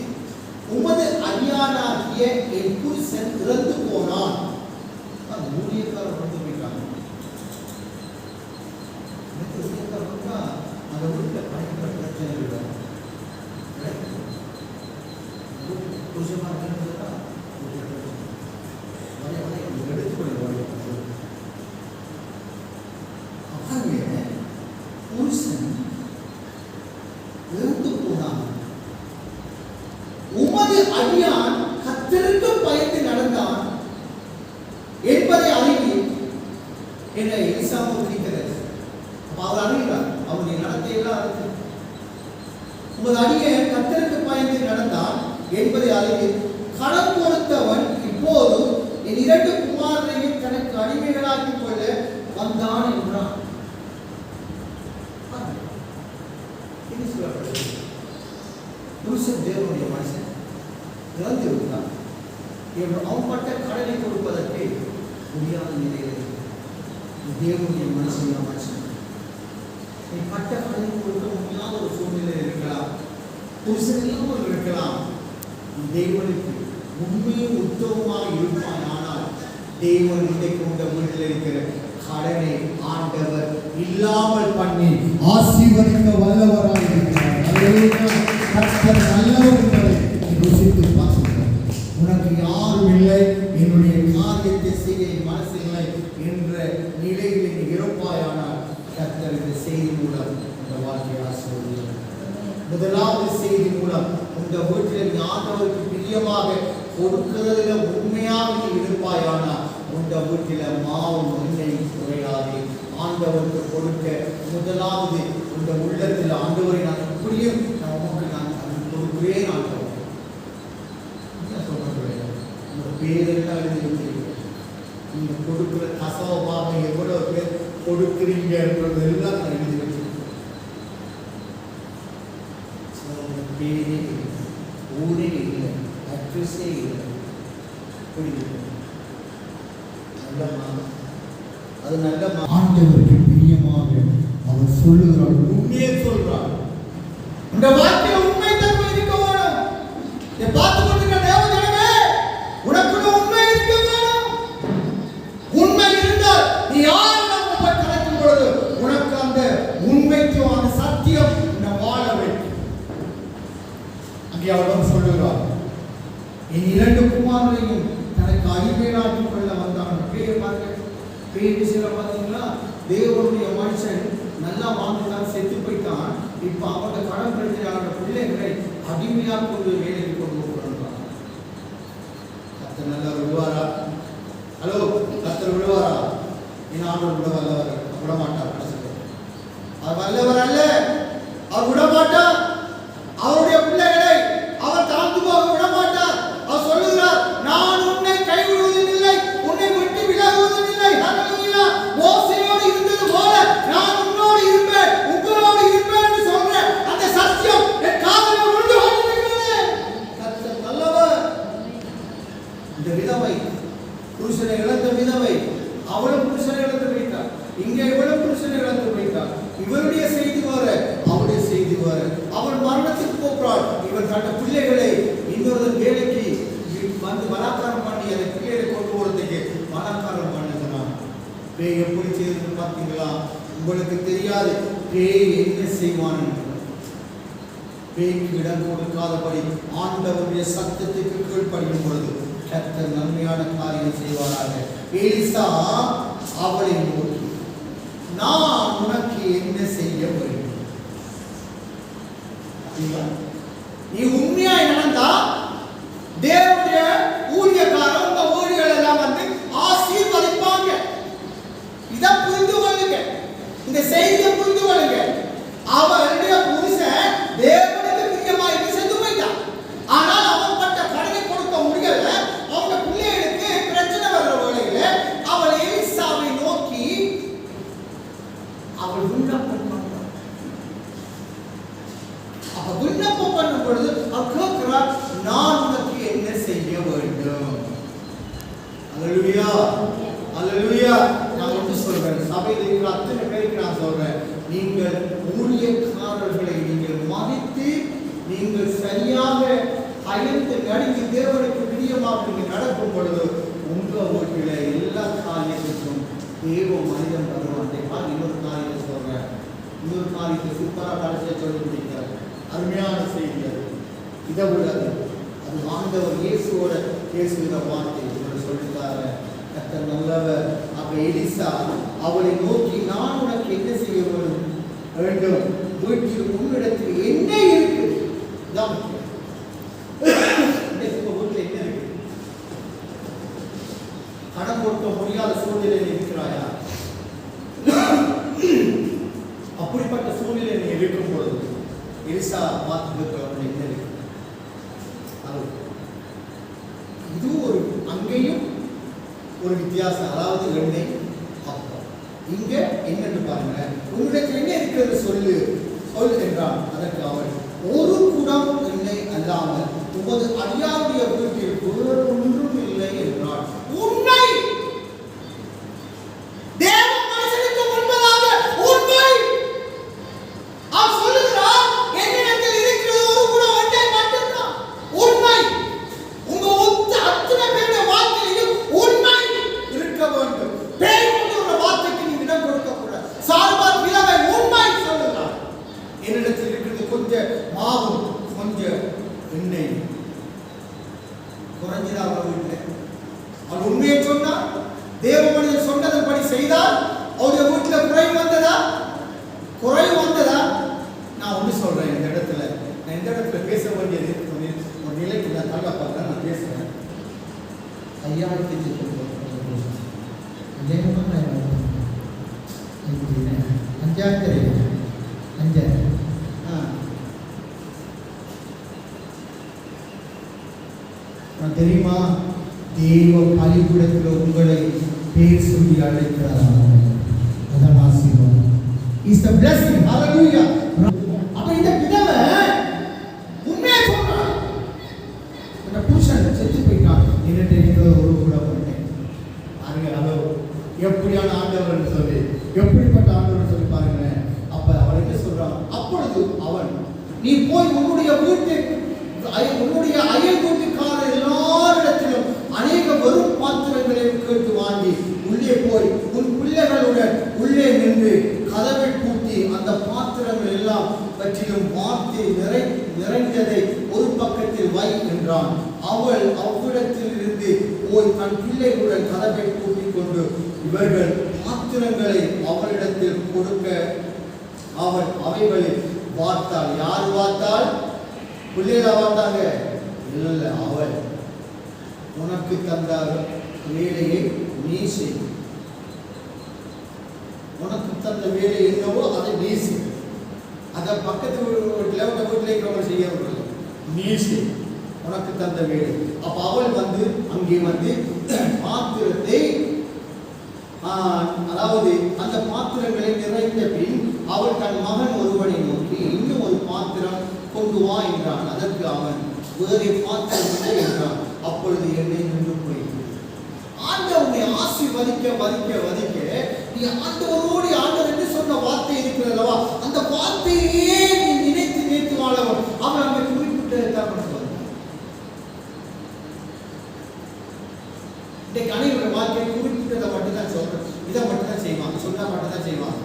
உமது அடியானாகிய என் புருஷன் இறந்து போனான். அந்த ஊழியக்காரர் வந்து போயிட்டாங்க. அந்த வீட்டில் பயங்கர பிரச்சனை இல்லை. புருஷமாக எடுத்துக்கொள்ள உமது அடியான் கர்த்தருக்கு பயந்து நடந்தான் என்பதை அறிவி என்ற எலிசா குறிக்கிறது. அப்ப அவர் அறிகிறார், அவருடைய நடத்தையெல்லாம் இருக்கு. உமது அடியான் கர்த்தருக்கு பயந்து நடந்தான் என்பதை அறிவி கடன் கொடுத்தவன் இப்போது என் 2 குமாரரையும் தனக்கு அடிமைகளாக்கிக் கொள்ள வந்தான் என்றான். புருஷன் தேவனுடைய மனுஷன் இறந்து விட்டான். அவன் பட்ட கடனை கொடுப்பதற்கு முடியாத நிலையில் தேவனுடைய மனுஷன் நீ பட்ட கடனை கொடுக்க முடியாத ஒரு சூழ்நிலை இருக்கலாம், புருஷன் இல்லாமல் இருக்கலாம். தேவனுக்கு உண்மையும் உத்தமமாக இருப்பான். ஆனால் தேவன் இன்றைக்கு உங்க வீட்டில் இருக்கிற கடனை ஆண்டவர் இல்லாமல் பண்ணி ஆசீர்வதிக்க வல்லவராக இருக்கிறார். கர்த்தர் நல்லவர் என்பதை ருசித்து பார்க்கிறார். உனக்கு யாரும் இல்லை, என்னுடைய காரியத்தை செய்ய மனசு இல்லை என்ற நிலையில் நீ இருப்பாயானால் கர்த்தர் இந்த செய்தி மூலம் இந்த வாழ்க்கையை ஆசீர்வதிக்கிறார். முதலாவது செய்தி மூலம் உங்க வீட்டில் நீ ஆண்டவருக்கு பிரியமாக கொடுக்கிறதுல உண்மையாக நீ இருப்பாயானால் உங்க வீட்டில மாவும் எண்ணெயும் குறையாது. ஆண்டவருக்கு கொடுக்க முதலாவது உங்க உள்ளத்தில் ஆண்டவரை நான் புரியும் நமக்கு நான் கொடுக்கிறேன். ஆண்டவர் உங்க பேரெல்லாம் எழுதி வச்சிருக்கீங்க. நீங்க கொடுக்கிற கசவமாக எவ்வளவு பேர் கொடுக்கிறீங்க எல்லாம் நான் எழுதி வச்சிருக்கேன். பேரே ஊரே இல்லை, அட்ரஸே இல்லை. புரியுது? அது நல்ல ஆண்டவருக்கு பிரியமாக அவர் சொல்லுகிறார், உண்மையே சொல்றார். இந்த வார்த்தையில உண்மை தன்மை இருக்க வேணும். இதை பார்த்து கொண்டிருக்கிற தேவஜனமே, உனக்குள்ள உண்மை இருக்க வேணும். உண்மை இருந்தால் நீ யார் நம்ம கணக்கும் பொழுது உனக்கு அந்த உண்மைக்கும் அந்த சத்தியம் உன்னை வாழ வைக்கும். அங்கே அவரிடம் சொல்லுகிறார், என் 2 குமாரரையும் தனக்கு அடிமையாக்கிக் கொள்ள வந்தான். பேர் சில பார்த்தீங்களா, தேவனுடைய மனுஷன் நல்லா வாழ்ந்துதான் செத்து போயிட்டான். இப்ப அவங்க கடன் பிரச்சனையான பிள்ளைகளை அடிமையாக கொண்டு வேலைக்கு கொண்டு போகிறான். கர்த்தர் நல்லா விடுவாரா? ஹலோ, கர்த்தர் விடுவாரா? என் ஆண்டவர் விட வல்லவர், விட மாட்டார். அவர் வல்லவர் அல்ல, அவர் விட மாட்டார். அவருடைய பிள்ளைகளை அவர் தாழ்ந்து போக விட மாட்டார். அவர் சொல்லுகிறார், நான் உன்னை கைவிடுவதில்லை, உன்னை விட்டு விலகுவதில்லை. ஹல்லேலூயா. மோசேயோடு இருந்தது போல நான் உன்னோடு இருப்பேன், உங்களோடு இருப்பேன் என்று சொல்ற அந்த சத்தியம் என் காதில் விழுந்து கொண்டிருக்கிறது. கர்த்தர் நல்லவர். இந்த விதவை புருஷனை இழந்த விதவை, அவளும் புருஷனை இழந்து போயிட்டார். இங்கே இவளும் புருஷனை இழந்து போயிட்டார். இவருடைய செய்தி வர, அவருடைய செய்தி வர, அவள் மரணத்துக்கு போகிறாள். இவர் தன்னை பிள்ளைகளை இன்னொரு வேலைக்கு வந்து பலாத்காரம் பண்ணி அதை பிள்ளைகளை கொண்டு போறதுக்கு பலாத்காரம் பண்ணுகிறான். பேய் எப்படி செய்து பார்த்தீங்களா? உங்களுக்கு தெரியாது பேய் என்ன செய்வான். பேய்க்கு இடம் கொடுக்காதபடி ஆண்டவருடைய சத்தத்துக்கு கீழ்ப்படியும் பொழுது கர்த்தர் நன்மையான காரியம் செய்வாராக. எலிசா அவளை நோக்கி, நான் உனக்கு என்ன செய்ய வேண்டும்? நீ உண்மையாய் நடந்தா தேவனுடைய ஊழியக்காரர் உங்க ஊழியர்கள் எல்லாம் வந்து ஆசீர்வதிப்பாங்க. இதை புரிந்து கொள்ளுங்க, இந்த செய்தியை புரிந்து கொள்ளுங்க. அவருடைய புருஷன் தேவனுக்கு பிரியமாய் செத்து போயிட்டான். ஆனால் அவன் பட்ட கடனை கொடுக்க முடியல. அவங்க பிள்ளைகளுக்கு பிரச்சனை வர்ற வேளையில அவள் எலிசாவை நோக்கி அவள் விண்ணப்பம் பண்றாள். அவ விண்ணப்பம் பண்ணும் பொழுது அவள் கேட்கிறாள், நான் உனக்கு என்ன செய்ய வேண்டும்? அல்லேலூயா, அல்லேலூயா. நான் வந்து சொல்றேன், சபையில் இருக்கிற அத்தனை பேருக்கு நான் சொல்றேன், நீங்கள் ஊழியக்காரர்களை நீங்கள் மதித்து நீங்கள் சரியாக பயந்து நடுங்கி தேவனுக்கு பிரியமாக நீங்கள் நடக்கும் பொழுது உங்க வீட்டில் எல்லா காரியத்துக்கும் தேவ மனிதன் வருவான். இன்னொரு காரியத்தை சொல்றேன், இன்னொரு காரியத்தை சூப்பராக கடைசியை சொல்லி முடிக்கிறார். அருமையான செய்தி அது. இதை விடாது, அது ஆண்டவர் இயேசுவோட பேசுகிற வார்த்தை சொல்லிட்டாரு. கர்த்தர் நல்லவர். அப்ப எலிசா அவளை நோக்கி, நான் உனக்கு என்ன செய்ய வேண்டும்? வீட்டில் உன்னிடத்தில் என்ன இருக்கு? முடியாத சூழ்நிலையில் இருக்கிறாயா? அப்படிப்பட்ட சூழ்நிலை நீ இருக்கும் பொழுது எலிசா பார்த்து என்ன இருக்கு? இது ஒரு அங்கேயும் ஒரு வித்தியாசம். அதாவது எண்ணெய் அப்பம். இங்க என்னன்னு பாருங்க, உங்களுக்கு என்ன இருக்கிறது சொல்லு என்றான். அதற்கு அவன், ஒரு குடம் எண்ணெய் அல்லாமல் உமது அடியாருடைய வீட்டில் வேறு ஒன்றும் இல்லை என்றான். உண்மை. தெரியுமா? தேவ பலிபீடத்தில் உங்களை பேர் சொல்லி அழைக்கிறார். அதான் ஆசீர்வாதம். Is the blessing. ஹalleluya. அப்ப இந்த விதவை உண்மையை சொல்றான். அந்த புருஷன் செத்து போயிட்டான். என்னட்ட இருக்கிற ஒரு கூட போட்டேன். பாருங்க, அதோ எப்படியான ஆண்டவர்னு சொல்லி, எப்படிப்பட்ட ஆண்டவர்னு சொல்லி பாருங்க. அப்ப அவன் என்ன சொல்றான்? அப்பொழுது அவன், நீ போய் உன்னுடைய அயல் வீட்டுக்காரர் எல்லாரிடத்திலும் அநேக வெறும் பாத்திரங்களை கேட்டு வாங்கி உள்ளே போய் உன் பிள்ளைகளுடன் உள்ளே நின்று கதவை பூட்டி அந்த பாத்திரங்கள் எல்லாம் பற்றியும் வார்த்தை நிறைந்ததை ஒரு பக்கத்தில் வை என்றான். அவள் அவ்விடத்தில் இருந்து போய் தன் பிள்ளைகளுடன் கதவை பூட்டிக் கொண்டு இவர்கள் பாத்திரங்களை அவளிடத்தில் கொடுக்க அவள் அவைகளை பார்த்தாள். யார் பார்த்தாள்? பிள்ளைகளை பார்த்தாங்க. இல்லை, அவள். உனக்கு தந்த வேலையை நீ செய். உனக்கு தந்த வேலை என்னவோ அதை நீ செய். அதை பக்கத்து வீட்டில் இருக்கிறவங்க செய்ய நீ செய். உனக்கு தந்த வேலை. அப்ப அவள் அங்கே பாத்திரத்தை, அதாவது அந்த பாத்திரங்களை நிறைந்த பின் அவள் தன் மகன் ஒருவனை நோக்கி, இன்னும் ஒரு பாத்திரம் கொண்டு வா என்றான். அதற்கு அவன், வேறு பாத்திரம் இல்லை என்றான். அப்பொழுது என்னை நின்று போயிட்டு ஆண்டவனை ஆசீர்வதிக்க நீ ஆண்டவரோடு ஆண்டவர் என்று சொன்ன வார்த்தை இருக்கிறதல்லவா, அந்த வார்த்தையே நீ நினைத்து வாழவன். அவன் அங்கே குறிப்பிட்டதான் பண்ணுவார். இன்றைக்கு அனைவருடைய வாழ்க்கையை குறிப்பிட்டதை மட்டும்தான் சொல்றேன், இதை மட்டும்தான் செய்வாங்க, சொன்னா மட்டும்தான் செய்வாங்க.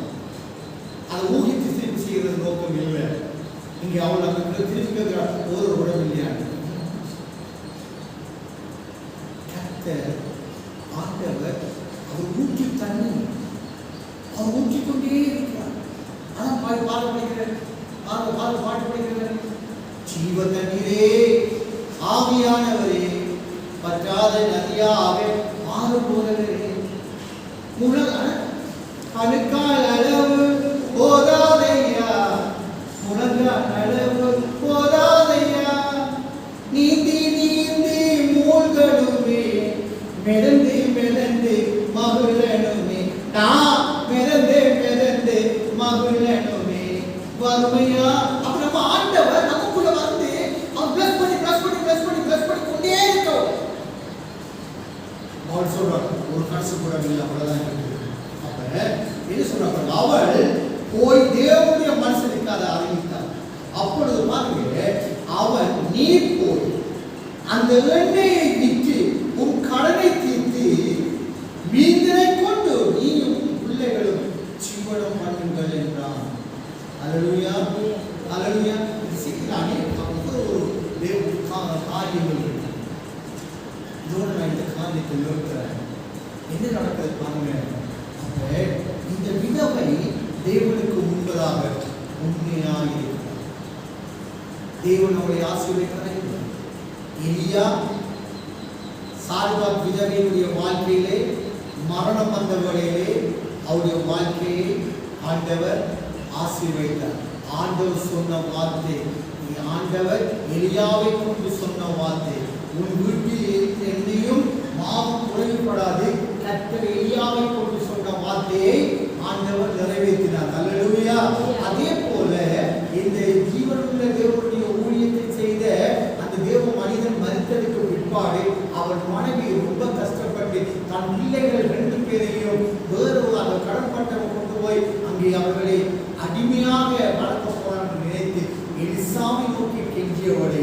அதை ஊகித்து திருப்பி செய்கிறது நோக்கம் இல்லை. இங்கே அவள் அங்கே திருப்பி ஒரு உடம்பு இல்லையா? ஆண்டவர் அவர் ஊற்றி தண்ணி அவர் ஊற்றிக்கொண்டே இருக்கிறார். ஆனால் பாட்டு படிக்கிறேன், ஜீவ தண்ணீரே ஆவியானவரே பற்றாத நதியாக மாறு போகிறே, கணுக்கால் அளவு போதாதையா, முழங்கால் அளவு போதாதையா, நீந்தி மூழ்கணுமே, மிதந்து மகிழனுமே, நான் மிதந்து மகிழனுமே வறுமையா. அப்ப நம்ம ஆண்டவர் நமக்குள்ள அவன் பிளஸ் பண்ணி கொண்டே இருக்கோம். அவள் சொல்றான், ஒரு காசு கூட இல்லை, அவ்வளவுதான் இருக்கு. அப்ப என்ன சொல்றாங்க? அவள் போய் தேவனுடைய மனுஷனுக்கு அதை அறிவித்தார். அப்பொழுது பாருங்க, அவன், நீ போய் அந்த எண்ணெயை விற்று உன் கடனை தீர்த்து மீந்தனை கொண்டு நீயும் பிள்ளைகளும் ஜீவனம் பண்ணுங்கள் என்றான். அல்லேலூயா, அல்லேலூயா. சீக்கிரானே ஒரு காரியங்கள் இருக்கு. இதோடு நான் இந்த காரியத்தை நிறுத்துறேன். என்ன நடக்கிறது பாருங்க. அப்ப இந்த விதவை தேவனுக்கு முன்பதாக உண்மையாக இருக்கிறார். தேவன் அவளை ஆசீர்வதிக்கிறார். எலியா சாரிபாத் விதவையுடைய வாழ்க்கையிலே மரணம் வந்த வேளையிலே அவருடைய வாழ்க்கையை ஆண்டவர் ஆசீர்வதித்தார். ஆண்டவர் சொன்ன வார்த்தை, ஆண்டவர் எலியாவை கொண்டு சொன்ன வார்த்தை, உன் வீட்டில் என்னையும் மாவு குறைவுபடாது, கர்த்தர் எலியாவை கொண்டு சொன்ன வார்த்தையை ஆண்டவர் நிறைவேற்றினார். அல்லேலூயா. அதே போல இந்த ஜீவனுள்ள தேவனுடைய ஊழியத்தை செய்த அந்த தேவ மனிதன் மரித்ததுக்கு பிற்பாடு அவன் மனைவி ரொம்ப கஷ்டப்பட்டு தன் பிள்ளைகள் 2 பேரையும் வேறு அந்த கடன்பட்டவன் கொண்டு போய் அங்கே அவர்களை அடிமையாக வளர்க்க போறான் நினைத்து எலிசாவை நோக்கி கெஞ்சியவளை,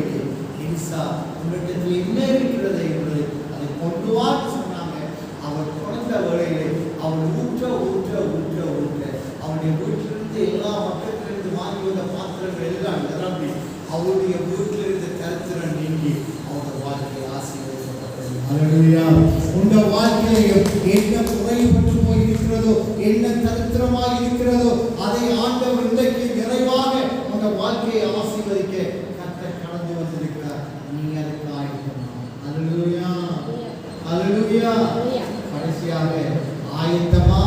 எலிசா உங்களிடத்தில் என்ன இருக்கிறது என்று அதை கொண்டு வா சொன்னாங்க. அவர் குழந்த வேளையிலே அவள் ஊற்ற ஊற்ற ஊற்ற ஊற்ற அவருடைய வீட்டிலிருந்து எல்லா மக்களிலிருந்து வாங்கி வந்த பாத்திரங்கள் எல்லாம் நிரம்பி அவருடைய வீட்டிலிருந்து தரித்திரம் நீங்கி அவருடைய வாழ்க்கையை ஆசீர்வதிக்கப்பட்டது. அல்லேலூயா. உங்க வாழ்க்கையில என்ன குறைபட்டு போயிருக்கிறதோ, என்ன தரித்திரமாக இருக்கிறதோ, அதை ஆண்டவர் இன்றைக்கு நிறைவாக உங்க வாழ்க்கையை ஆசீர்வதிக்க கர்த்தர் கடந்து வந்திருக்கிறார். நீ அதுக்கு ஆயத்தமா? அல்லேலூயா. அல்லேலூயா. கடைசியாக ஆயத்தமா?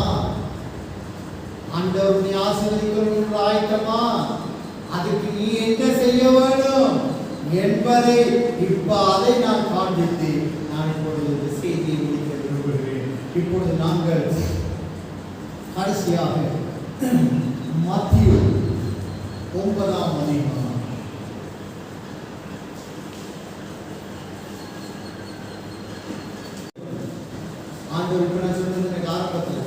ஆண்டவர் நீ ஆசீர்வதிக்கணும் ஆயத்தமா? அதுக்கு நீ என்ன செய்ய வேண்டும் என்பதை இப்ப அதை நான் காண்பித்து நான் இப்பொழுது இந்த செய்தியை முடிக்க விரும்புகிறேன். இப்பொழுது நாங்கள் கடைசியாக மத்தேயு 9ஆம் அதிகாரம் ஆண்டவர் நான் சொன்னது எனக்கு ஆரம்பத்தில்,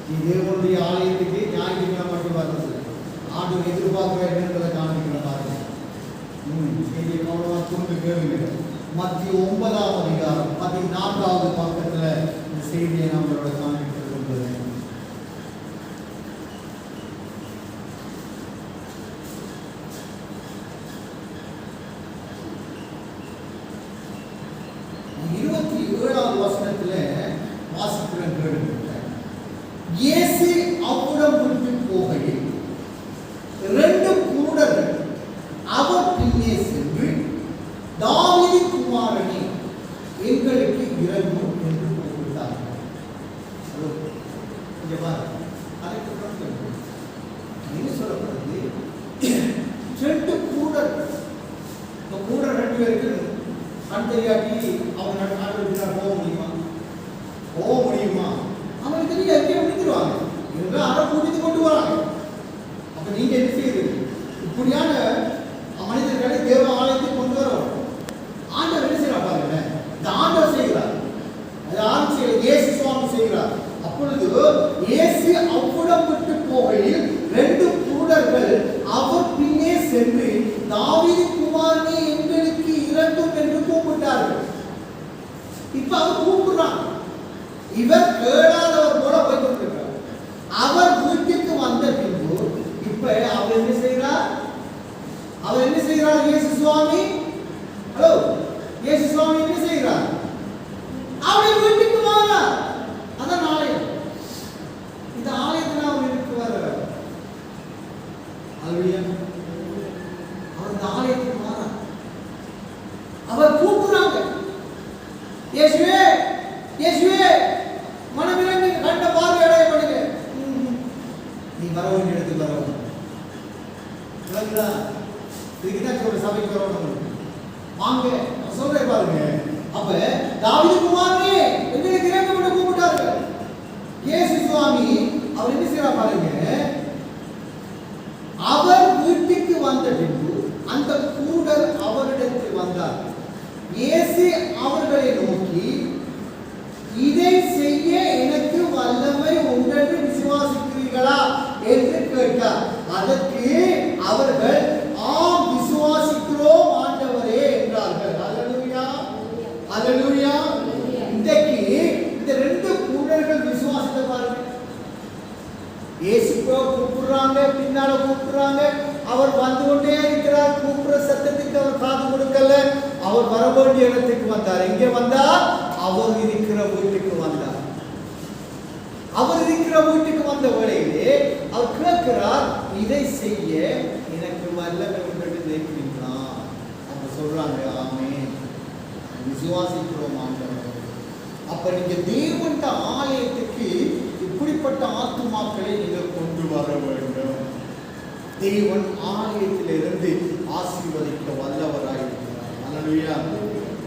நீ தேவனுடைய ஆலயத்துக்கு ஞாயிற்றுக்கிழமை மட்டும் வர்றது ஆண்டவர் எதிர்பார்க்கிற என்னன்றதை காண்பிக்கிற பாருங்க. செய்தியை கவனமாக கூர்ந்து கேளுங்க. மத்தேயு 9ஆம் அதிகாரம் 14வது பக்கத்துல இந்த செய்தியை நம்மளோட காண்பிக்கிறது என்பது 27வது வசனத்துல வாசிக்கிறேன் கேளுங்க. இயேசு அவ்விடம் விட்டு போகையில் 2 குருடர்கள் அவர் பின்னே சென்று, தாவீது குமாரனே எங்களுக்கு இரங்கும் என்று கூப்பிட்டார்கள். என்ன சொல்லப்படுது? 2 குருடர்கள், இந்த குருடர் 2 பேருக்கு கண் தெரியாட்டி அவங்க நாட்டில் போக முடியுமா? போக முடியுமா? அவங்க தெரியும், எங்கே முடிஞ்சிருவாங்க. இவங்க அரை கூட்டிட்டு கொண்டு வராங்க. அப்ப நீங்க என்ன செய்யுது? இப்படியான மனிதர்களை தேவ ஆலயத்தை கொண்டு வரோம். ஆண்டவர் என்ன செய்யறா பாருங்க. இந்த ஆண்டவர் செய்கிறார், யாரும் செய்யல, இயேசு சுவாமி செய்கிறார். அப்பொழுது இயேசு அவ்விடம் விட்டு போகையில் 2 குருடர்கள் அவர் பின்னே சென்று, தாவீது குமாரனே எங்களுக்கு இரங்கும் என்று கூப்பிட்டார்கள். இப்ப அவர் கூப்பிடுறாங்க. இவர் கேளாதவர் போல போய் கொண்டிருக்கிறார். அவர் வீட்டுக்கு வந்த பின்பு இப்ப அவர் என்ன செய்கிறார்? அவர் என்ன செய்கிறார்? இயேசு சுவாமி, ஹலோ, இயேசு சுவாமி என்ன செய்கிறார்? அவருடைய வீட்டுக்கு வரார். அதான் ஆலயம். இந்த ஆலயத்துல அவர் வீட்டுக்கு வர்றார். அல்லேலூயா. அவர் இந்த ஆலயத்துக்கு வரார். அவர் கூப்பிடுறாங்க, இயேசுவே, இயேசுவே, மனமிரங்கி கண்ட பார்வை அடைய பண்ணுங்க. நீ வர வேண்டிய இடத்துக்கு வரணும். விளங்குதா? இதுக்குதான் சொல்ற சபைக்கு வரணும். வாங்க சொல்றேன் பாருங்க. அப்ப தாவீது குமாரனே எங்களுக்கு இரங்கும் என்று கூப்பிட்டார்கள். இயேசு சுவாமி அவர் என்ன செய்யறா பாருங்க. அவர் வீட்டுக்கு வந்த பின்பு அந்த குருடர் அவரிடத்தில் வந்தார். இயேசு அவர்களை நோக்கி, இதை செய்ய எனக்கு வல்லமை உண்டென்று விசுவாசிக்கிறீர்களா என்று கேட்டார். அதற்கு அவர்கள், ஆம் விசுவாசிக்கிறோம் ஆண்டவரே என்றார்கள். அல்லேலூயா. அல்லேலூயா. இன்றைக்கு இந்த 2 குருடர்கள் விசுவாசத்தை பாருங்க. இயேசுவை கூப்பிடுறாங்க, பின்னால கூப்பிடுறாங்க. அவர் வந்து கொண்டே இருக்கிறார். கூப்பிடுற சத்தத்துக்கு அவர் காது கொடுக்கல. அவர் வர வேண்டிய இடத்துக்கு வந்தார். எங்கே வந்தார்? அவர் இருக்கிற வீட்டுக்கு வந்தார். அவர் இருக்கிற வீட்டுக்கு வந்த வேளையிலே அவர் கேட்கிறார், இதை செய்ய எனக்கு வல்லமை உண்டு நினைக்கிறீங்களா? அவங்க சொல்றாங்க, ஆமென், விசுவாசிக்கிறோம் ஆண்டவரே. அப்ப நீங்க தேவன் ஆலயத்துக்கு இப்படிப்பட்ட ஆத்துமாக்களை நீங்கள் கொண்டு வர வேண்டும். தேவன் ஆலயத்திலிருந்து ஆசீர்வதிக்க வல்லவராயிருக்கிறார். அல்லேலூயா.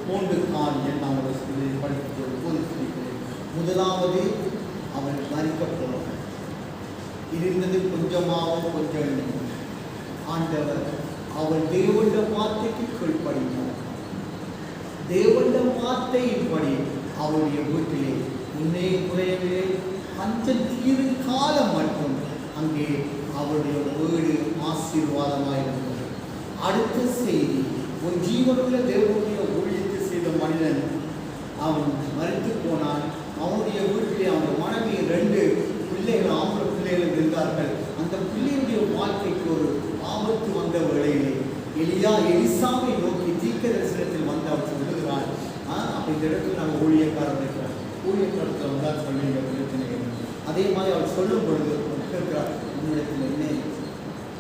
3 காரியம் நாங்கள் படிக்கிறோம். முதலாவது, அவன் மறிக்கப்படும். இருந்தது கொஞ்சமாகவும் கொஞ்சம். ஆண்டவர் அவன் தேவனுடைய வார்த்தைக்கு கீழ்ப்படிந்தார். தேவனுடைய வார்த்தையின்படி அவருடைய வீட்டிலே உன்னே குறையவில்லை, பஞ்சம் தீரும் காலம் மட்டும் அங்கே அவருடைய வீடு ஆசீர்வாதமாயிருந்தது. அடுத்த செய்தி, ஒரு ஜீவனுள்ள தேவனுடைய ஊழியத்தை செய்த மனிதன் அவன் மறித்து போனான். அவனுடைய வீட்டிலே அவன் மனைவி 2 பிள்ளைகள், ஆம்பளை பிள்ளைகள் இருந்தார்கள். அந்த பிள்ளையுடைய வாழ்க்கைக்கு ஒரு ஆபத்து வந்த வேளையிலே எலிசாவை நோக்கி தீர்க்க தரிசனத்தில் வந்து அவர் சொல்லுகிறார். அப்போ இந்த இடத்துல நம்ம ஊழியக்காரர் இருக்கிறார். ஊழியக்காரத்தில் வந்தால் சொல்லுங்க பிரச்சனை. அதே மாதிரி அவர் சொல்லும் பொழுது கேட்கிறார், உங்களிடத்தில் எண்ணெய்,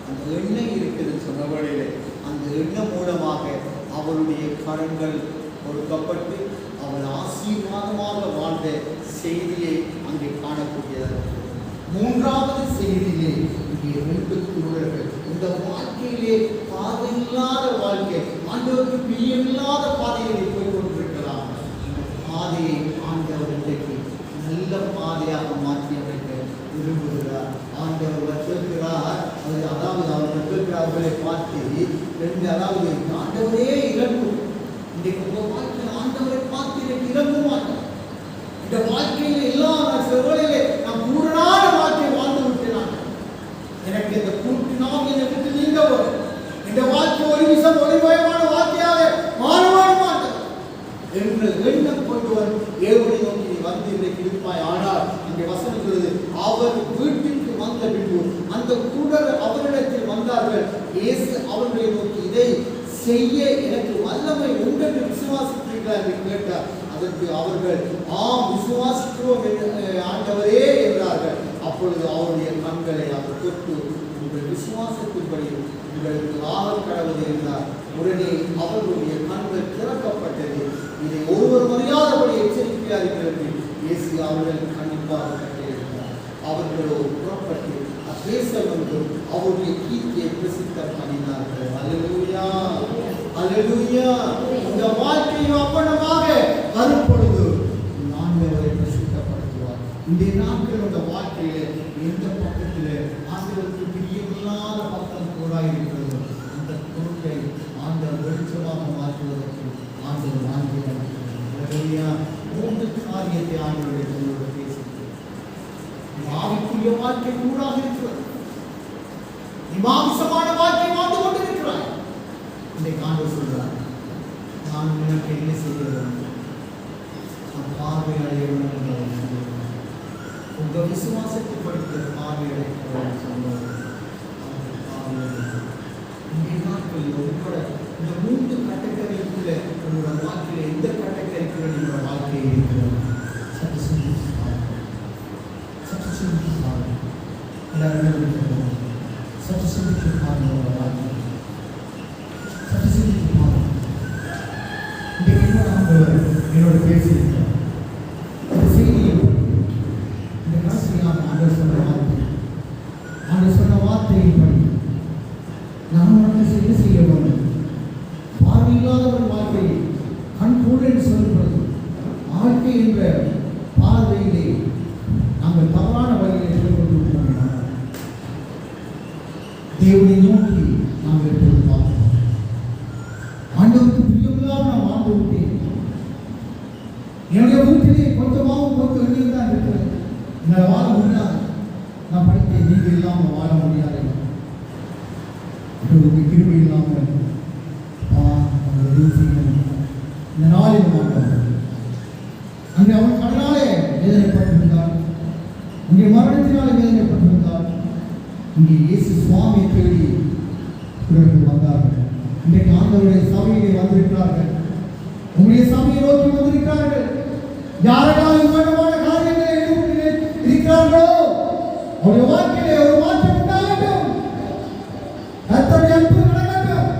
அந்த எண்ணெய் இருக்குதுன்னு சொன்ன வேளையிலே அந்த எண்ணெய் மூலமாக அவருடைய கரங்கள் கொடுக்கப்பட்டு அவர் ஆசீர்வாதமாக வாழ்ந்த செய்தியை அங்கே காணக்கூடியதாக. 3வது செய்தியிலே இங்கே 2 குருடர்கள் இந்த வாழ்க்கையிலே பாதையில்லாத வாழ்க்கை, ஆண்டவருக்கு பிரியமில்லாத பாதைகளை போய் கொண்டிருக்கலாம். பாதையை ஆண்டவர் இன்றைக்கு நல்ல பாதையாக மாற்றி அமைக்க விரும்புகிறார். ஆண்டவர் கேட்கிறார், அதாவது அவர் கேட்கிறார்களை பார்த்து 2, அதாவது ஆண்டவரே இறங்கும். இன்றைக்கு உங்கள் வாழ்க்கையில் ஆண்டவரை பார்த்து எனக்கு இறங்க மாட்டேன். இந்த வாழ்க்கையில எல்லாம் செவ்வளையிலே நான் பூரணான வாழ்க்கை வாழ்ந்து விட்டேன். எனக்கு இந்த கூட்டினால் என்னை விட்டு நீங்க வரும். இந்த வாழ்க்கை ஒரு விஷம் ஒளிமயமான வாழ்க்கையாக மாறுவாட மாட்டேன் என்று எண்ணம் கொண்டவன் ஏவனை நோக்கி வந்து இன்றைக்கு இருப்பாய். ஆனால் இங்கே வசனம் சொல்லுது, அவர் வீட்டிற்கு வந்த பின்பு அந்த கூடர் அவரிடத்தில் வந்தார்கள். இயேசு அவர்களை நோக்கி, இதை செய்ய எனக்கு வல்லமை உண்டு என்று விசுவாசிக்கிறீர்களா என்று கேட்டார். அதற்கு அவர்கள் ஆம் விசுவாசிக்கிறோம் ஆண்டவரே என்றார்கள். அப்பொழுது அவருடைய கண்களை அவர் தொட்டு, உங்கள் விசுவாசத்தின்படி உங்களுக்கு ஆகக் கடவுது என்றார். உடனே அவர்களுடைய கண்கள் திறக்கப்பட்டது. இதை ஒருவர் மறியாதபடி எச்சரிக்கையாக இயேசு அவர்கள் கண்டிப்பாக கட்டியிருக்கிறார். அவர்களோ புறப்பட்டு பேசவர்கள் அவருடைய கீர்த்தியை பிரசித்த பண்ணினார்கள். அல்லேலூயா, அல்லேலூயா. இந்த வாழ்க்கையும் அப்பனமாக வரும் பொழுது ஆண்டவரை பிரசித்தப்படுத்துவார். இந்த நாட்கள் அந்த வாழ்க்கையில எந்த பக்கத்தில் ஆண்டவருக்கு பிரியமில்லாத பக்கம் கூடாயிருக்கிறது, அந்த பொருட்களை ஆண்டவர் வெளிச்சமாக மாற்றுவதற்கு ஆண்டவர் வாழ்க்கையாக. அல்லேலூயா. 3 காரியத்தை ஆண்டவரை உங்களோட பேசுகிறேன். ஆவிக்குரிய வாழ்க்கை கூடாக இருக்கிறது. மாம்சமான வாழ்க்கை வாழ்ந்து கொண்டிருக்கிறாய். இன்றைக்கு ஆண்டவர் சொல்றார், நான் உனக்கு என்ன செய்கிறேன், நான் பார்வை அடைய வேண்டும். உங்க விசுவாசத்தை படித்த பார்வையை சொல்லுவார். இந்த நாட்களில் உங்களோட இந்த 3 கட்டக்கரைக்குள்ள உங்களோட வாழ்க்கையில் எந்த கட்டக்கரைக்குள்ள உங்களோட வாழ்க்கையை இருக்கிறது? சற்று சிந்தித்து பாருங்கள். சற்று சிந்தித்து பாருங்கள். எல்லாரும் சற்று சிந்தித்து பாருங்கள். வாழ்க்கை சற்று சிந்தித்து பாருங்கள். இன்றைக்கு என்னோட பேசியிருக்கிறேன். இந்த செய்தியை இந்த கடைசியான ஆண்டவர் சொன்ன வார்த்தையின்படி நாம் என்ன செய்ய வேண்டும்? பார்வையில்லாதவன் வாழ்க்கை கண் கூடன்னு சொல்லப்படுது. வாழ்க்கை என்ற பார்வையிலே நாங்கள் தவறான வழியை எதிர்கொண்டிருக்கிறோம். தேவனை நோக்கி நாங்கள் எப்போது பார்க்கிறோம். ஆண்டவருக்கு பிரியமில்லாமல் நான் வாழ்ந்து விட்டேன். என்னுடைய வீட்டிலே கொஞ்சமாகவும் கொஞ்சம் எண்ணெய் தான் இருக்கிறது. என்னால் வாழ முடியாது. நான் படித்தேன், நீங்கள் இல்லாமல் வாழ முடியாது. கிருபை இல்லாமல் இந்த நாளில் அங்கே அவன் கடனாலே வேதனைப்பட்டிருந்தார், இங்கே மரணத்தினாலே வேதனைப்பட்டிருந்தார். இங்கே இயேசு சுவாமியை தேடி இவர்கள் வந்தார்கள். இன்றைக்கு ஆண்டவருடைய சபையிலே வந்திருக்கிறார்கள். உங்களுடைய சபையை நோக்கி வந்திருக்கிறார்கள். யாரெல்லாம் விமானமான காரியங்களை இருக்கிறார்களோ அவருடைய வாழ்க்கையிலே ஒரு மாற்றம் உண்டாகட்டும். கர்த்தருடைய அன்பு நடக்கட்டும்.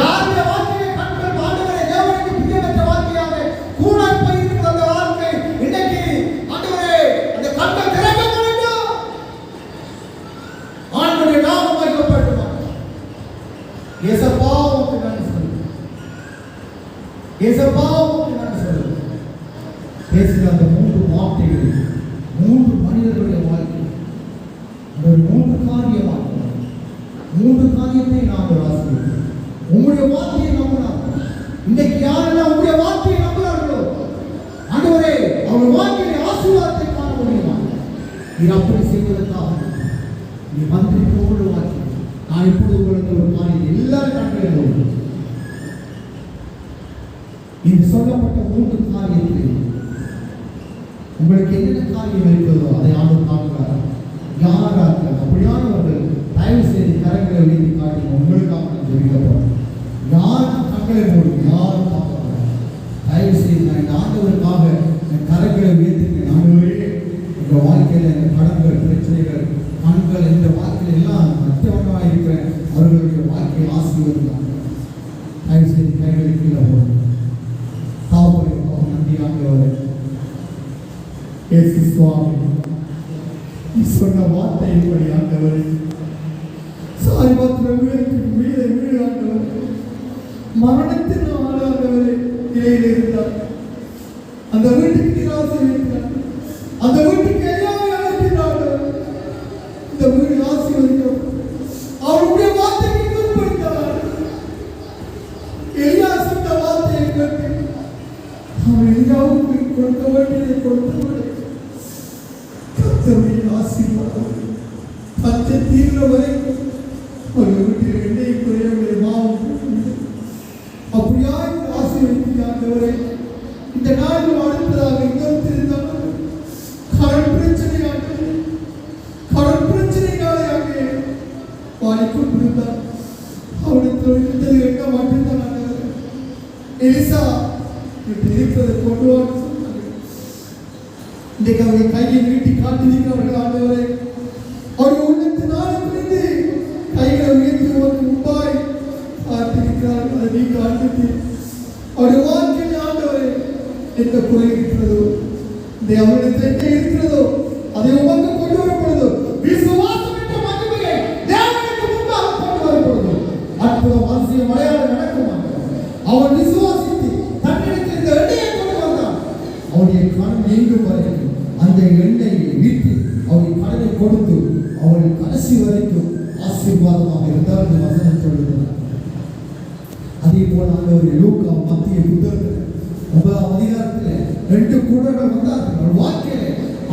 யாருடைய வாழ்க்கையை கண்கள் ஆண்டவரை தேவனுக்கு பிரியமற்ற வாழ்க்கையாக கூட போயிருக்கிற அந்த வாழ்க்கை ஏசப்பா நான் சொல்றேன். பேசுகிற அந்த 3 வார்த்தைகள் 3 மனிதர்களுடைய வாழ்க்கை ஒரு 3 காரியமாக 3 காரியத்தை நாங்கள் ஆசீர்வதிக்கிறோம். உங்களுடைய வார்த்தையை நம்பினார். இன்னைக்கு யாரெல்லாம் உங்களுடைய வார்த்தையை நம்புகிறார்களோ ஆண்டவரே அவர் வாழ்க்கையை ஆசீர்வாதத்தை காண முடியுமா? நீர் அப்படி செய்வதற்காக நீ மந்திரி போல வாக்கி நான் இப்போது உங்களுக்கு ஒரு காரியம் எல்லாரும் கண்டு இது சொல்லப்பட்ட 3 காரியத்தில் உங்களுக்கு என்னென்ன காரியம் இருக்கிறதோ அதை ஆண்டு காண்கிறார். யாராக அப்படியானவர்கள் தயவு செய்து கரங்களை உயர்த்தி காட்டி உங்களுக்காக நான் ஜெபிக்கப்போம். யாரும் கண்களை மூடும், யாரும் பார்க்க தயவு செய்து நான் இந்த ஆண்டவருக்காக என் கரங்களை உயர்த்திருக்கேன். ஆண்டவரே எங்கள் வாழ்க்கையில் எங்கள் கடன்கள் பிரச்சனைகள் கண்கள் இந்த வாழ்க்கையில் எல்லாம் மற்றவனாக இருக்கிறேன். அவர்களுடைய வாழ்க்கையை ஆசீர்வதிக்கலாம். தயவு செய்து கைகளை கீழே போடும். நன்றி ஆண்டவரே. இயேசு சுவாமி நீ சொன்ன வார்த்தையின்படி ஆண்டவரே சாய்பாத்திர வீடு ஆண்டவரே மரணத்தின் ஆண்டவரே நிலையில் இருந்தார். அந்த வீட்டுக்கு நிராசை வைத்தார். அந்த வீட்டுக்கு எல்லாமே அழைக்கிறார். இந்த வீடு ஆசீர்வதிக்கும் அவருடைய வார்த்தைக்கு கீழ்ப்படித்தார். எல்லா சொன்ன வார்த்தையை கேட்டு அவர் எல்லாவுக்கு கொடுக்க வேண்டியதை கொடுத்து கர்த்தருடைய ஆசீர்வாதம் பச்சை தீர்ந்த வரைக்கும் ஒரு வீட்டில் எண்ணெய் குறைய மாவும் அப்படியா ஆசீர்வதிக்கிறார்களே. இந்த நாளில் அடுத்ததாக இன்னொருத்தர் கடன் பிரச்சனையாக பாடிக்கொண்டிருந்தார். அவனுக்கு இருந்தது எண்ண மாட்டேன். எலிசா இருக்கிறதை கொண்டு வாங்க சொன்னார்கள். இன்றைக்கு அவர்கள் கையை நீட்டி காட்டியிருக்கிறார்கள். ஆண்டவரே அவர்கள் உள்ளத்தினாலும் புரிந்து கைகளை உயர்த்தி ஒரு மும்பாய் காத்திருக்கிறார்கள். அதை நீ காண்பித்து அவருடைய வாழ்க்கையில் ஆண்டவரே எந்த குறை இருக்கிறதோ இந்த அவரிடத்தில் என்ன இருக்கிறதோ அதை உமக்கு கொண்டு வரப்படுதோ விசுவாசம் என்ற மகிமையை தேவனுக்கு முன்பாக கொண்டு வரப்படுதோ அற்புதம் அதிசயம் அடையாளம் நடக்கும். அவன் விசுவாசித்து தன்னிடத்தில் இந்த எண்ணெயை கொண்டு வந்தான். அவருடைய கடன் நீங்கும் வரைக்கும் அந்த எண்ணெயை வீட்டு அவருடைய கடனை கொடுத்து அவருடைய கடைசி வரைக்கும் ஆசீர்வாதமாக இருந்தார் என்று வசனம் சொல்லுகிறார். அதே போல ஆண்டவருடைய லூக்கா மத்திய புத்தகத்தில் 9ஆம் அதிகாரத்தில் 2 கூடர்கள் வந்தார்கள். அவர் வாழ்க்கையில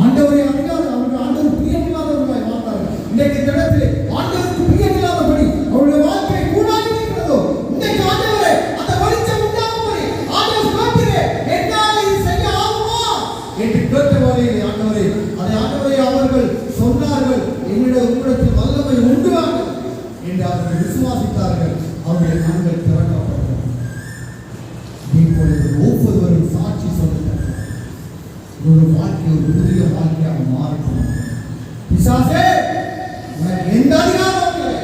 ஆண்டவரை அறியாத அவர்கள் ஆண்டவர் பிரியமில்லாதவர்களாய் வாழ்ந்தார்கள். இன்றைக்கு இந்த இடத்திலே ஆண்டவருக்கு பிரியமில்லாதபடி அவருடைய வாழ்க்கை கூடாது இருக்கிறதோ இன்றைக்கு ஆண்டவரை அந்த வெளிச்சம் உண்டாகும்படி ஆண்டவர் கேட்கிறே என்னால் இது செய்ய ஆகுமா என்று கேட்ட வரையில் ஆண்டவரை அதை ஆண்டவரை அவர்கள் சொன்னார்கள். உங்களிடத்தில் வல்லமை உண்டு என்று அவர்கள் விசுவாசித்தார்கள். அவருடைய கண்கள் திறக்கப்பட்டன. ஒவ்வொருவரும் சாட்சி சொல்லுங்கள். ஒரு வாழ்க்கை ஒரு புதிய வாழ்க்கையாக மாறட்டும். பிசாசே உனக்கு எந்த அதிகாரம் இல்லை.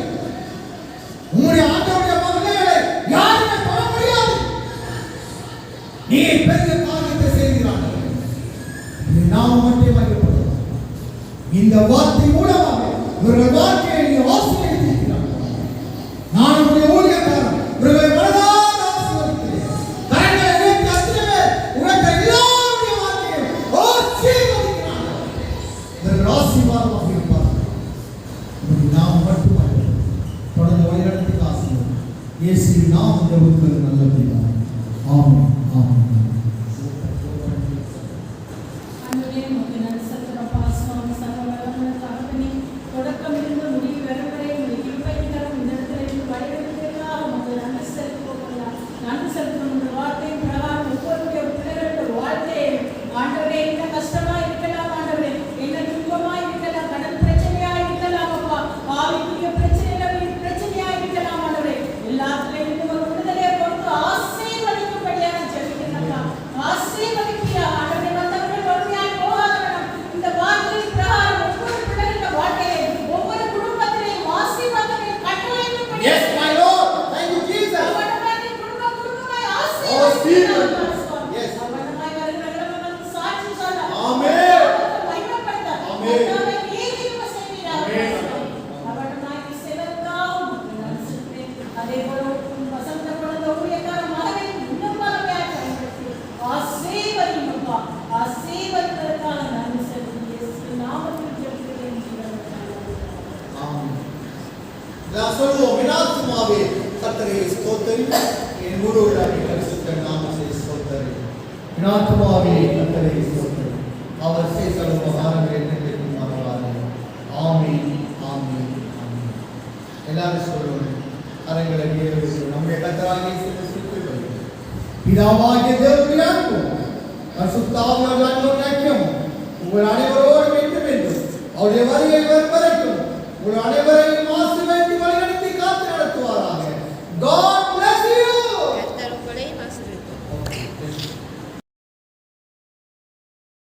உங்களுடைய ஆண்டவருடைய மகன்களை யாருமே தொட முடியாது. நீ பெரிய காரியத்தை செய்கிறார்கள். நாம் மட்டும் வைக்கப்பட்டோம். இந்த வார்த்தை மூலமாக இவர்கள் வாழ்க்கையை நீ ஆசீர்வதிக்கிறார்கள். நான் உங்களுடைய ஊழியக்காரன் இவர்களை மனதார ஆசீர்வதிக்கிறேன். கரங்களை உயர்த்தி அத்தனை உனக்கு எல்லாருடைய வாழ்க்கையை ஆசீர்வதிக்கிறார்கள். இவர்கள் ஆசீர்வாதமாக இருப்பார்கள். நாம் மட்டுமல்ல தொடர்ந்து வழிநடத்துக்கு ஆசீர்வாதம். இயேசு நாம் ஜெபிப்பது நல்லது. ஆமென் ஆமென். நான் சொல்லுவோம், என் ஆத்துமாவே கர்த்தரை ஸ்தோத்திரி, என் முழு உள்ளமே பரிசுத்த நாமத்தை ஸ்தோத்திரி. என் ஆத்துமாவே கர்த்தரை ஸ்தோத்திரி, அவர் செய்த உபகாரங்கள் என்றென்றைக்கும் மறவாதே. ஆமென், ஆமென், ஆமென். எல்லாரும் சொல்லுவோம், கரங்களை உயர்த்தி நம்முடைய கர்த்தராகிய இயேசு கிறிஸ்துவின் பிதாவாகிய தேவனுடைய அன்பும் பரிசுத்த ஆவியானவருடைய ஐக்கியமும் உங்கள் அனைவரோடும் வேண்டும். அவருடைய வருகை வரும் வரைக்கும் உங்கள் அனைவரையும்